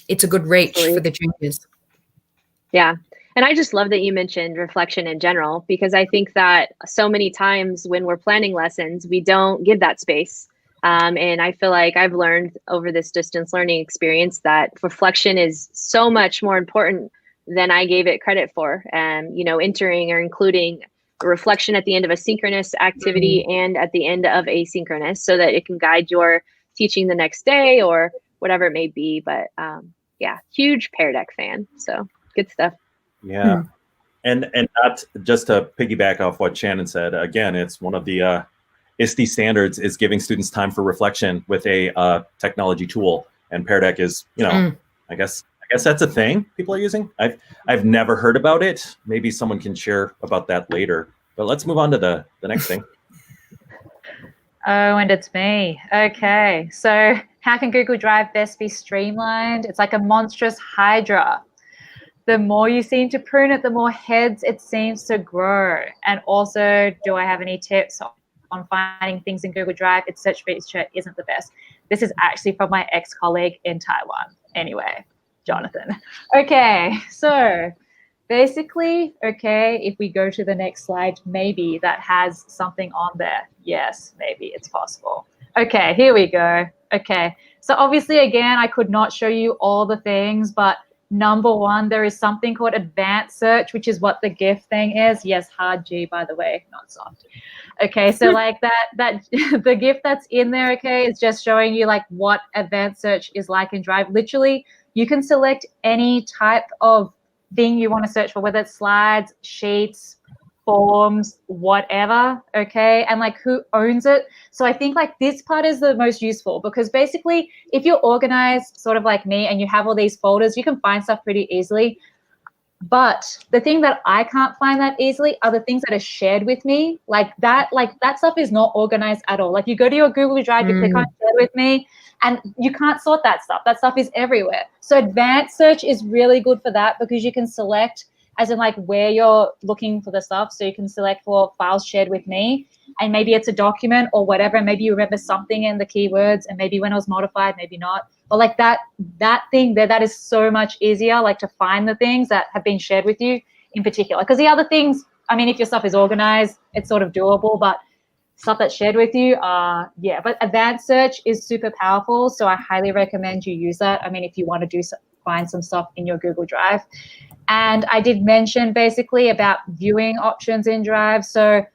it's a good reach for the juniors. Yeah. And I just love that you mentioned reflection in general, because I think that so many times when we're planning lessons, we don't give that space. And I feel like I've learned over this distance learning experience that reflection is so much more important than I gave it credit for. And, entering or including a reflection at the end of a synchronous activity and at the end of asynchronous, so that it can guide your teaching the next day or whatever it may be. But yeah, huge Pear Deck fan. So good stuff. Yeah. And not just to piggyback off what Shannon said, again, it's one of the ISTE standards is giving students time for reflection with a technology tool, and Pear Deck is, I guess that's a thing people are using. I've never heard about it. Maybe someone can share about that later. But let's move on to the next thing. Oh, and it's me. Okay, so how can Google Drive best be streamlined? It's like a monstrous hydra. The more you seem to prune it, the more heads it seems to grow. And also, do I have any tips on finding things in Google Drive? Its search feature isn't the best. This is actually from my ex-colleague in Taiwan. Anyway, Jonathan. Okay, so basically, if we go to the next slide, maybe that has something on there. Yes, maybe it's possible. Okay, here we go. Okay, so obviously, again, I could not show you all the things, but number one, there is something called advanced search, which is what the GIF thing is. Yes, hard G, by the way, not soft. Okay, so like that the GIF that's in there, okay, is just showing you like what advanced search is like in Drive. Literally, you can select any type of thing you want to search for, whether it's slides, sheets, forms, whatever, okay, and like who owns it. So I think like this part is the most useful, because basically if you're organized sort of like me and you have all these folders, you can find stuff pretty easily. But the thing that I can't find that easily are the things that are shared with me. Like that stuff is not organized at all. Like you go to your Google Drive, you click on share with me, and you can't sort that stuff. That stuff is everywhere. So advanced search is really good for that, because you can select as in like where you're looking for the stuff. So you can select for files shared with me, and maybe it's a document or whatever. Maybe you remember something in the keywords, and maybe when it was modified, maybe not. But like that thing there, that is so much easier, like to find the things that have been shared with you in particular. Because the other things, I mean, if your stuff is organized, it's sort of doable, but stuff that's shared with you, yeah. But advanced search is super powerful, so I highly recommend you use that. I mean, if you want to find some stuff in your Google Drive. And I did mention basically about viewing options in Drive. So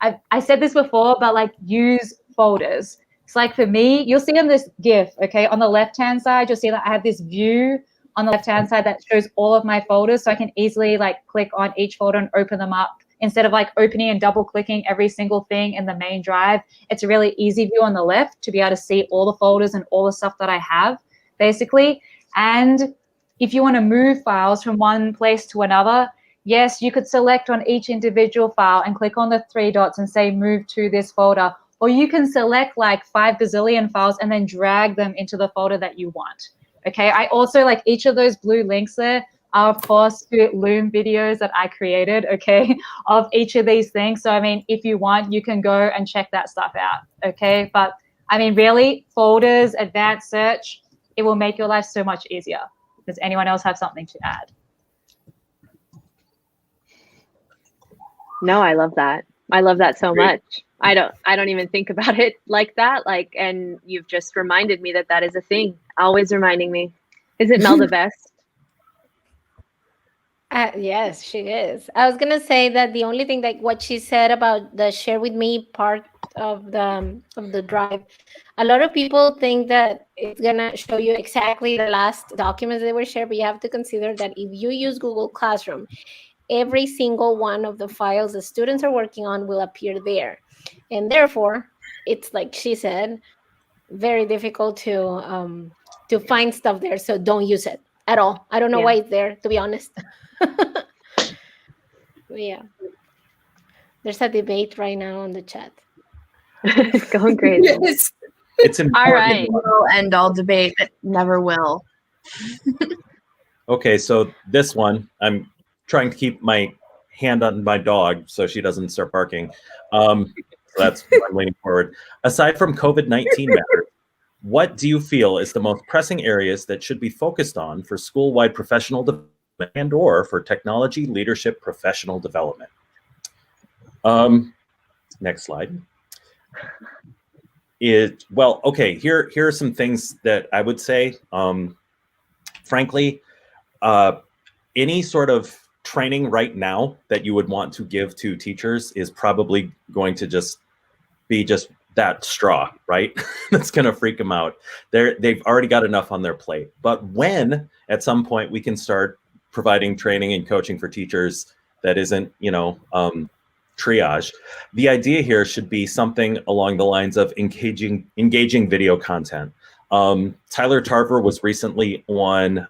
I said this before, but like use folders. It's like for me, you'll see on this GIF, okay, on the left-hand side, you'll see that I have this view on the left-hand side that shows all of my folders. So I can easily like click on each folder and open them up instead of like opening and double clicking every single thing in the main Drive. It's a really easy view on the left to be able to see all the folders and all the stuff that I have basically. And if you want to move files from one place to another, yes, you could select on each individual file and click on the 3 dots and say move to this folder. Or you can select like 5 bazillion files and then drag them into the folder that you want. Okay, I also like each of those blue links there are of course to Loom videos that I created, okay, of each of these things. So I mean, if you want, you can go and check that stuff out, okay? But I mean, really, folders, advanced search, it will make your life so much easier. Does anyone else have something to add? No, I love that. I love that so much. I don't even think about it like that. Like, and you've just reminded me that is a thing. Always reminding me. Isn't Mel the best? Yes, she is. I was gonna say that the only thing, like what she said about the share with me part of the Drive, a lot of people think that it's gonna show you exactly the last documents that were shared, but you have to consider that if you use Google Classroom, every single one of the files the students are working on will appear there, and therefore, it's like she said, very difficult to find stuff there. So don't use it at all. I don't know why it's there, to be honest. Yeah, there's a debate right now on the chat. It's going crazy. Yes. It's important. All right. End all debate. It never will. Okay, so this one, I'm trying to keep my hand on my dog so she doesn't start barking. So that's why I'm leaning forward. Aside from COVID-19 matters, what do you feel is the most pressing areas that should be focused on for school-wide professional development and/or for technology leadership professional development? Next slide. Well, okay, here are some things that I would say. Frankly, any sort of training right now that you would want to give to teachers is probably going to just be that straw, right? That's going to freak them out. They've already got enough on their plate. But when at some point we can start providing training and coaching for teachers that isn't, triage. The idea here should be something along the lines of engaging video content. Tyler Tarver was recently on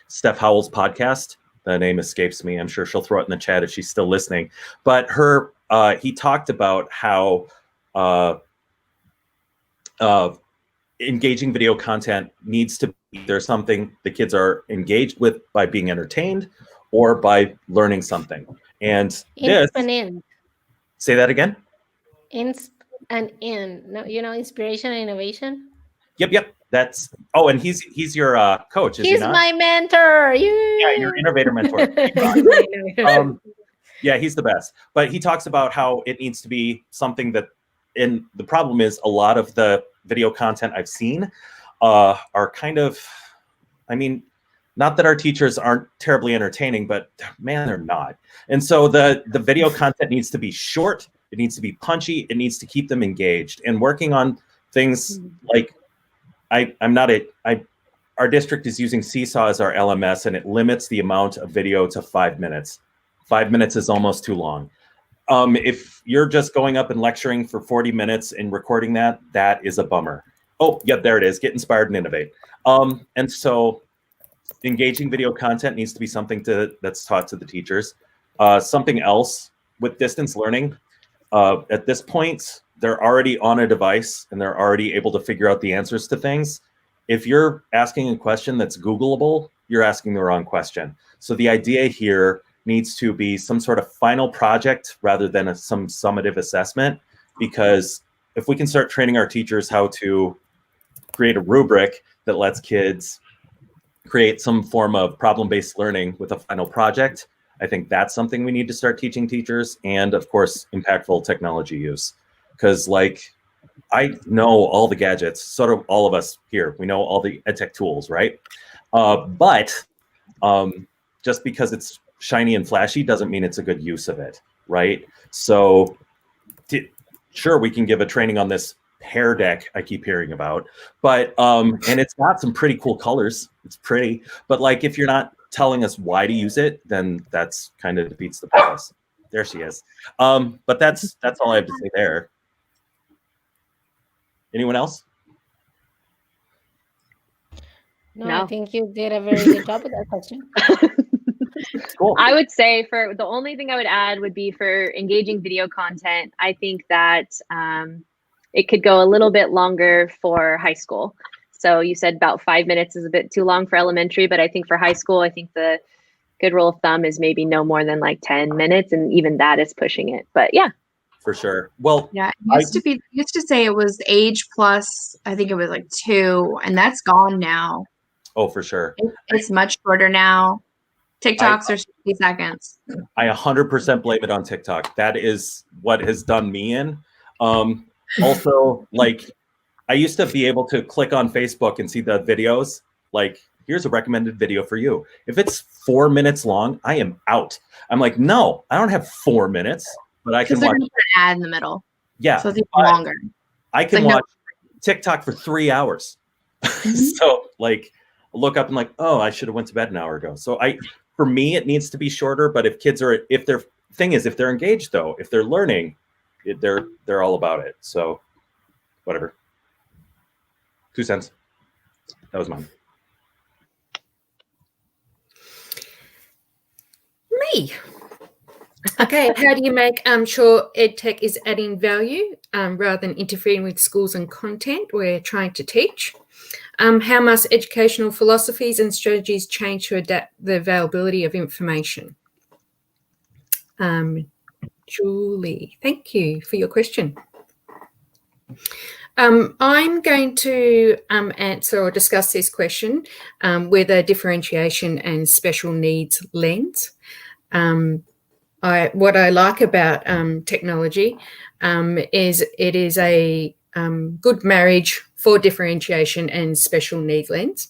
Steph Howell's podcast. The name escapes me. I'm sure she'll throw it in the chat if she's still listening. But he talked about how engaging video content needs to be either something the kids are engaged with by being entertained or by learning something. And say that again. Inspiration and innovation. Yep. That's and he's your coach, is he not? He's my mentor. Yeah, your innovator mentor. Yeah, he's the best. But he talks about how it needs to be something that, and the problem is a lot of the video content I've seen are kind of, I mean, not that our teachers aren't terribly entertaining, but man, they're not. And so the video content needs to be short. It needs to be punchy. It needs to keep them engaged and working on things like, our district is using Seesaw as our LMS, and it limits the amount of video to 5 minutes. 5 minutes is almost too long. If you're just going up and lecturing for 40 minutes and recording that is a bummer. Oh, yep, there it is. Get inspired and innovate. And so engaging video content needs to be something that's taught to the teachers. Something else with distance learning, at this point, they're already on a device and they're already able to figure out the answers to things. If you're asking a question that's Googleable, you're asking the wrong question. So the idea here needs to be some sort of final project rather than some summative assessment, because if we can start training our teachers how to create a rubric that lets kids create some form of problem-based learning with a final project, I think that's something we need to start teaching teachers, and of course, impactful technology use. Because I know all the gadgets, sort of all of us here, we know all the EdTech tools, right? But just because it's shiny and flashy doesn't mean it's a good use of it, right? So sure, we can give a training on this hair deck I keep hearing about, but and it's got some pretty cool colors. It's pretty, but like if you're not telling us why to use it, then that's kind of defeats the purpose. There she is. But that's all I have to say there. Anyone else? No, I think you did a very good job with that question. Cool. I would say the only thing I would add would be for engaging video content. I think that it could go a little bit longer for high school. So you said about 5 minutes is a bit too long for elementary, but I think for high school, I think the good rule of thumb is maybe no more than like 10 minutes. And even that is pushing it. But yeah. For sure. Well, yeah, it used to say it was age plus, I think it was like 2, and that's gone now. Oh, for sure. It's much shorter now. TikToks are 60 seconds. I 100% blame it on TikTok. That is what has done me in. Also, like, I used to be able to click on Facebook and see the videos. Like, here's a recommended video for you. If it's 4 minutes long, I am out. I'm like, no, I don't have 4 minutes, but I can watch an ad in the middle. Yeah, so it's even longer. I can watch TikTok for 3 hours. So, like, look up and like, oh, I should have went to bed an hour ago. So for me, it needs to be shorter. But if kids are, if they're engaged though, if they're learning, they're all about it. So, whatever. 2 cents. That was mine. Me. Okay, how do you make sure EdTech is adding value rather than interfering with schools and content we're trying to teach? How must educational philosophies and strategies change to adapt the availability of information? Julie, thank you for your question. I'm going to answer or discuss this question with a differentiation and special needs lens. What I like about technology is it is a good marriage for differentiation and special needs lens,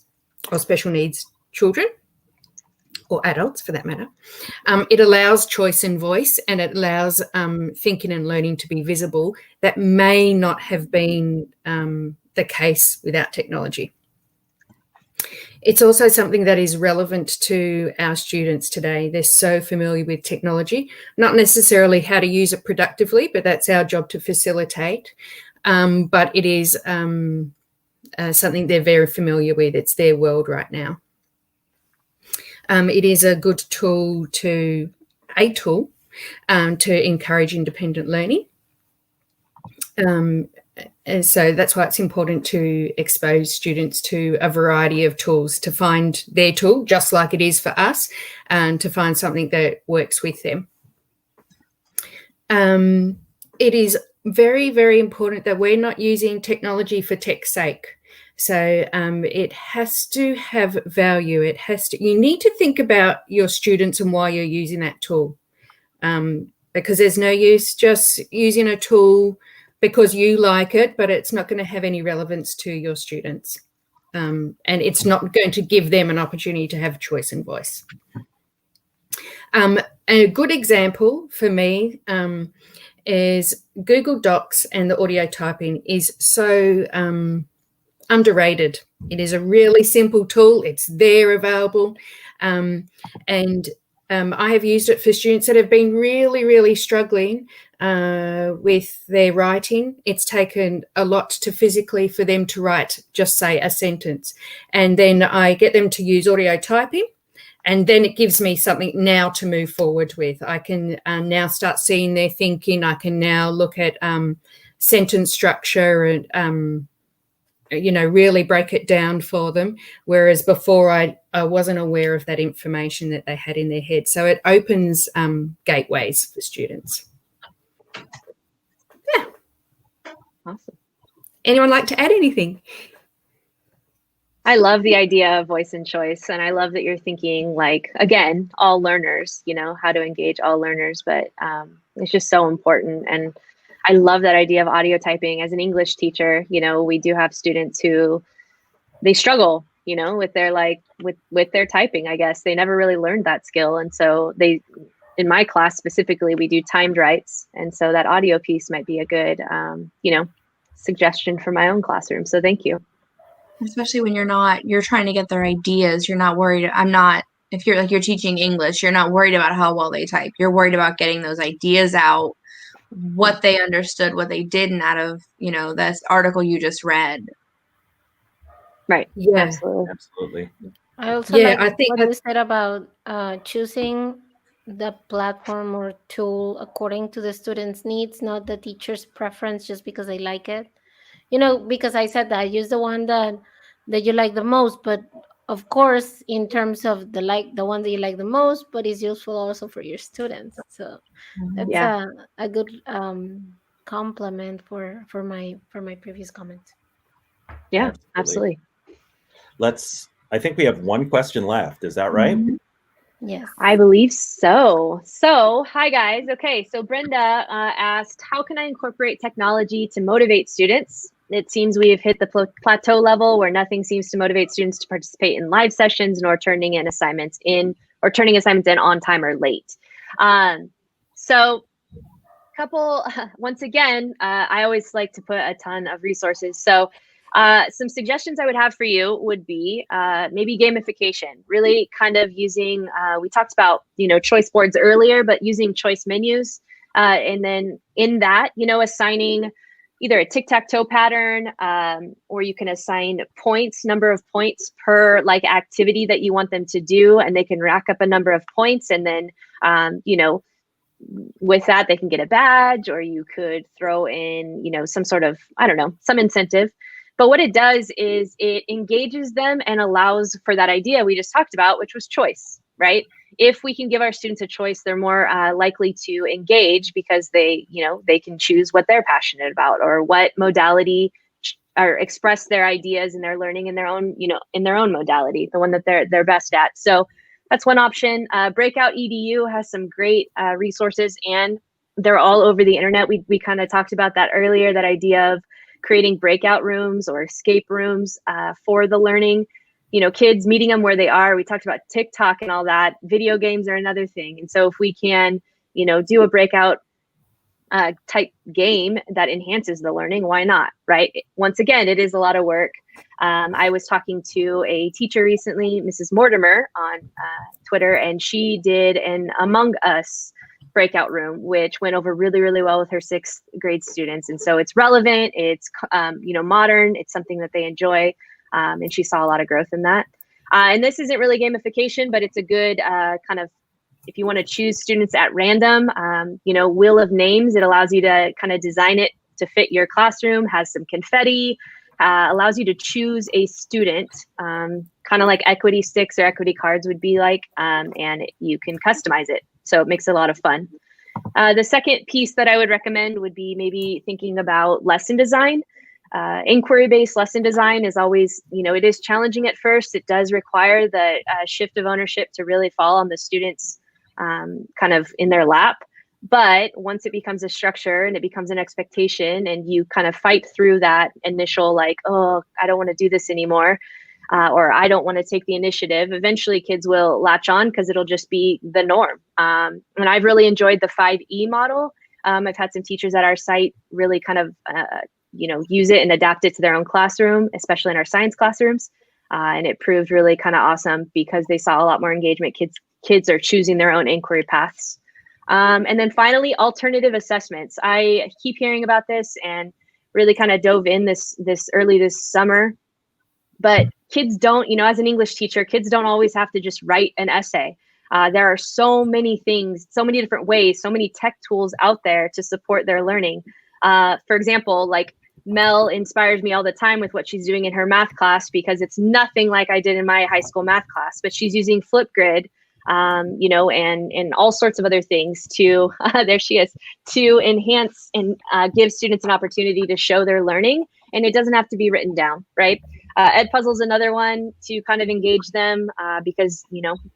or special needs children, or adults for that matter. It allows choice and voice, and it allows thinking and learning to be visible that may not have been the case without technology. It's also something that is relevant to our students today. They're so familiar with technology, not necessarily how to use it productively, but that's our job to facilitate. But it is something they're very familiar with. It's their world right now. It is a good tool to encourage independent learning. And so that's why it's important to expose students to a variety of tools, to find their tool, just like it is for us, and to find something that works with them. It is very, very important that we're not using technology for tech's sake. So it has to have value. You need to think about your students and why you're using that tool, because there's no use just using a tool because you like it, but it's not going to have any relevance to your students. And it's not going to give them an opportunity to have choice and voice. A good example for me is Google Docs, and the audio typing is so underrated. It is a really simple tool. It's there available. And I have used it for students that have been really, really struggling with their writing. It's taken a lot to physically for them to write, just say a sentence. And then I get them to use audio typing, and then it gives me something now to move forward with. I can now start seeing their thinking. I can now look at sentence structure and, really break it down for them. Whereas before I wasn't aware of that information that they had in their head. So it opens gateways for students. Yeah. Awesome. Anyone like to add anything? I love the idea of voice and choice. And I love that you're thinking like, again, all learners, how to engage all learners, but it's just so important. And I love that idea of audio typing. As an English teacher, we do have students who they struggle, with their with their typing, I guess. They never really learned that skill. And so in my class specifically, we do timed writes. And so that audio piece might be a good, suggestion for my own classroom. So thank you. Especially when you're trying to get their ideas. You're not worried. If you're teaching English, you're not worried about how well they type. You're worried about getting those ideas out, what they understood, what they didn't out of, this article you just read. Right. Yeah. Absolutely. I also I think what you said about choosing the platform or tool according to the student's needs, not the teacher's preference just because they like it. Because I said that use the one that you like the most, but of course, in terms of the one that you like the most, but it's useful also for your students. So that's a good compliment for my previous comment. Yeah, absolutely. I think we have one question left. Is that right? Mm-hmm. Yes, I believe so. So, hi guys. Okay, so Brenda asked, how can I incorporate technology to motivate students? It seems we have hit the plateau level where nothing seems to motivate students to participate in live sessions nor turning assignments in on time or late. Once again, I always like to put a ton of resources. So some suggestions I would have for you would be maybe gamification, really kind of using, we talked about, choice boards earlier, but using choice menus. And then in that, assigning either a tic-tac-toe pattern, or you can assign number of points per activity that you want them to do, and they can rack up a number of points. And then, with that, they can get a badge, or you could throw in, some sort of, some incentive. But what it does is it engages them and allows for that idea we just talked about, which was choice, right? If we can give our students a choice, they're more likely to engage because they can choose what they're passionate about or what modality or express their ideas and their learning in their own, in their own modality, the one that they're best at. So that's one option. Breakout EDU has some great resources, and they're all over the internet. We kind of talked about that earlier, that idea of creating breakout rooms or escape rooms for the learning. Kids, meeting them where they are. We talked about TikTok and all that. Video games are another thing. And so if we can, do a breakout type game that enhances the learning, why not, right? Once again, it is a lot of work. I was talking to a teacher recently, Mrs. Mortimer, on Twitter, and she did an Among Us breakout room, which went over really, really well with her 6th grade students. And so it's relevant, it's modern, it's something that they enjoy, and she saw a lot of growth in that. And this isn't really gamification, but it's a good kind of, if you want to choose students at random, wheel of names. It allows you to kind of design it to fit your classroom, has some confetti, allows you to choose a student, kind of like equity sticks or equity cards would be like, and you can customize it. So it makes it a lot of fun. The second piece that I would recommend would be maybe thinking about lesson design. Inquiry-based lesson design is always, it is challenging at first. It does require the shift of ownership to really fall on the students kind of in their lap. But once it becomes a structure and it becomes an expectation and you kind of fight through that initial like, oh, I don't want to do this anymore, or I don't want to take the initiative, eventually kids will latch on because it'll just be the norm. And I've really enjoyed the 5E model. I've had some teachers at our site really kind of, use it and adapt it to their own classroom, especially in our science classrooms. And it proved really kind of awesome because they saw a lot more engagement. Kids are choosing their own inquiry paths. And then finally, alternative assessments. I keep hearing about this and really kind of dove in this early this summer. But kids don't, as an English teacher, kids don't always have to just write an essay. There are so many things, so many different ways, so many tech tools out there to support their learning. For example, like Mel inspires me all the time with what she's doing in her math class because it's nothing like I did in my high school math class, but she's using Flipgrid, and all sorts of other things to, there she is, to enhance and give students an opportunity to show their learning. And it doesn't have to be written down, right? Edpuzzle is another one to kind of engage them because,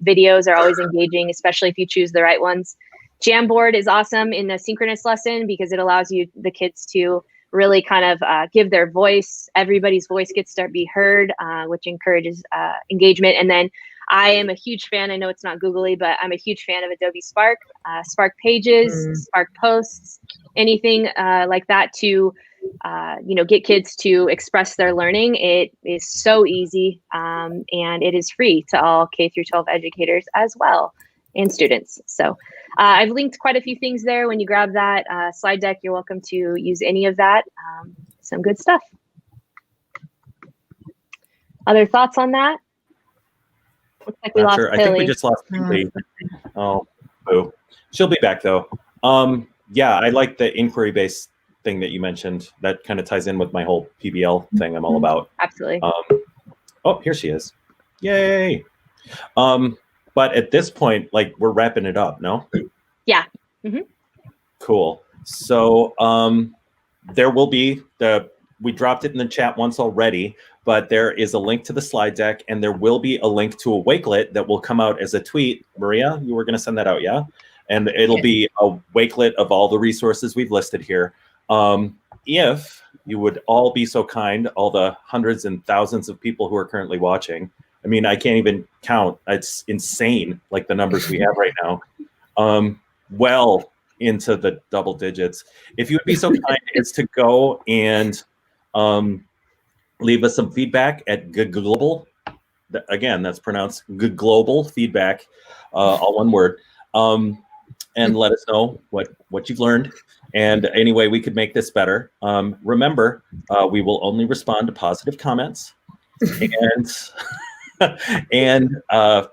videos are always engaging, especially if you choose the right ones. Jamboard is awesome in the synchronous lesson because it allows the kids to really kind of give their voice. Everybody's voice gets to be heard, which encourages engagement. And then I am a huge fan, I know it's not googly, but I'm a huge fan of Adobe Spark, Spark Pages, Spark Posts, anything like that to get kids to express their learning. It is so easy, and it is free to all K through 12 educators as well, and students. So I've linked quite a few things there. When you grab that slide deck, you're welcome to use any of that. Some good stuff. Other thoughts on that? Looks like we lost sure. Tilly. I think we just lost Tilly. Oh, boo. She'll be back though. Yeah, I like the inquiry-based thing that you mentioned. That kind of ties in with my whole PBL thing I'm all about. Absolutely. Oh, here she is. Yay. But at this point, like, we're wrapping it up, no? Yeah. Mm-hmm. Cool. So there will be we dropped it in the chat once already, but there is a link to the slide deck, and there will be a link to a Wakelet that will come out as a tweet. Maria, you were going to send that out, yeah? And it'll be a Wakelet of all the resources we've listed here. If you would all be so kind, all the hundreds and thousands of people who are currently watching, I mean, I can't even count. It's insane, like the numbers we have right now. Well into the double digits. If you would be so kind as to go and leave us some feedback at Global. Again, that's pronounced Global feedback, all one word. And let us know what you've learned and any way we could make this better. Remember, we will only respond to positive comments. And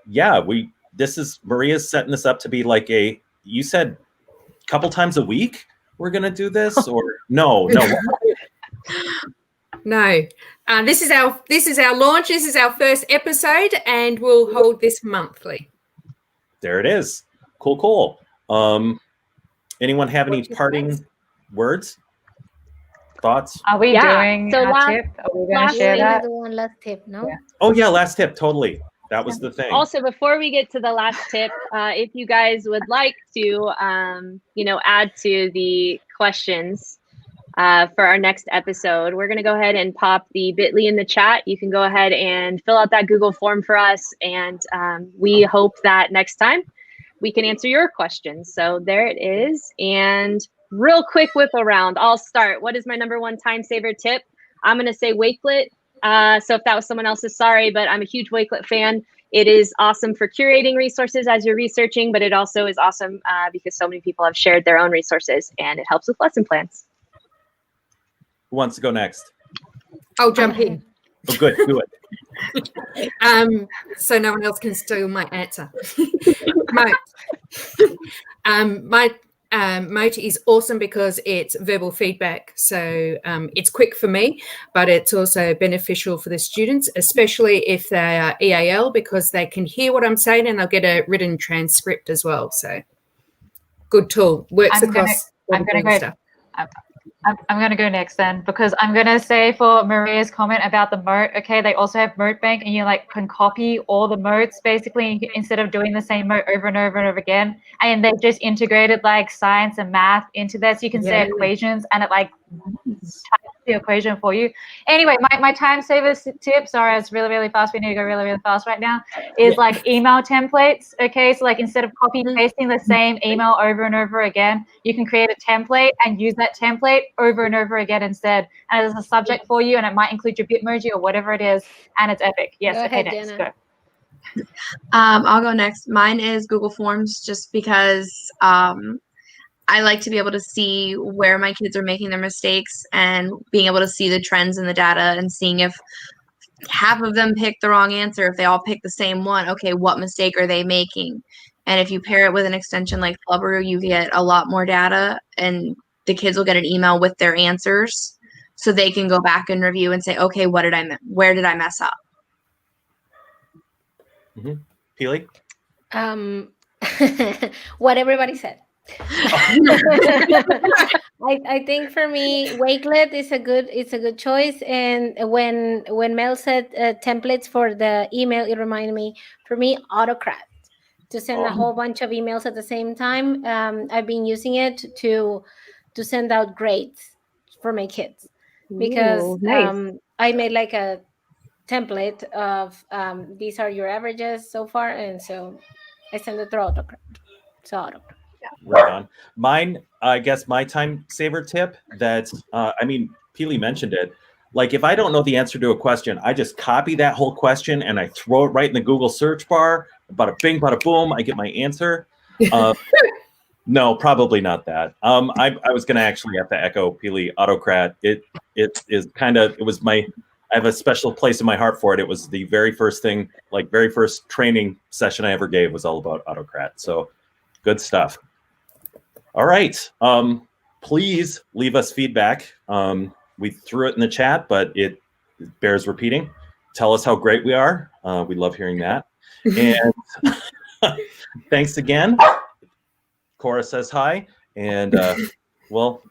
yeah, Maria's setting this up to be like you said a couple times a week we're gonna do this, or no. No, this is our launch. This is our first episode, and we'll hold this monthly. There it is. Cool. Anyone have any parting words, thoughts? Are we doing so our tip? Are we going to share that? One last tip, no? Yeah. Oh yeah, last tip, totally. That was the thing. Also, before we get to the last tip, if you guys would like to, add to the questions for our next episode, we're going to go ahead and pop the bit.ly in the chat. You can go ahead and fill out that Google form for us. And we hope that next time we can answer your questions. So there it is. And real quick whip around. I'll start. What is my number one time saver tip? I'm going to say Wakelet. So if that was someone else's, sorry, but I'm a huge Wakelet fan. It is awesome for curating resources as you're researching, but it also is awesome because so many people have shared their own resources, and it helps with lesson plans. Who wants to go next? I'll jump in. Oh, good. Do it. So no one else can steal my answer. Moat is awesome because it's verbal feedback. So it's quick for me, but it's also beneficial for the students, especially if they are EAL, because they can hear what I'm saying and they'll get a written transcript as well. So good tool. Works across all the stuff. I'm going to go next then, because I'm going to say for Maria's comment about the moat, okay, they also have Moat Bank, and you like can copy all the moats basically instead of doing the same moat over and over and over again. And they've just integrated like science and math into that. So you can say equations and it like types the equation for you. Anyway, my time saver tip, sorry, it's really, really fast. We need to go really, really fast right now, is like email templates. Okay, so like instead of copy pasting the same email over and over again, you can create a template and use that template over and over again instead. And it's a subject for you, and it might include your Bitmoji or whatever it is, and it's epic. Yes, Go okay, ahead, next, Jenna. go. I'll go next. Mine is Google Forms, just because I like to be able to see where my kids are making their mistakes and being able to see the trends in the data and seeing if half of them pick the wrong answer, if they all pick the same one, okay, what mistake are they making? And if you pair it with an extension like Flubber, you get a lot more data, and the kids will get an email with their answers so they can go back and review and say, okay, where did I mess up? Mm-hmm. Peely? What everybody said. I think for me, Wakelet is a good choice. And when Mel said templates for the email, it reminded me, for me, Autocrat, to send a whole bunch of emails at the same time. I've been using it to send out grades for my kids, because Ooh, nice. I made like a template of these are your averages so far, and so I send it through Autocrat. So Autocrat. Right on. Mine, I guess my time saver tip that, Peely mentioned it. Like if I don't know the answer to a question, I just copy that whole question and I throw it right in the Google search bar. Bada bing, bada boom, I get my answer. No, probably not that. I was going to actually have to echo Peely, Autocrat. It was I have a special place in my heart for it. It was the very first thing, like very first training session I ever gave was all about Autocrat. So good stuff. All right. Please leave us feedback. We threw it in the chat, but it bears repeating. Tell us how great we are. We love hearing that. And thanks again. Cora says hi. And we'll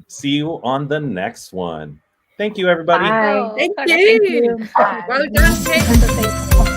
see you on the next one. Thank you, everybody. Bye. Thank Oh, you. Bye. Well done, Kate.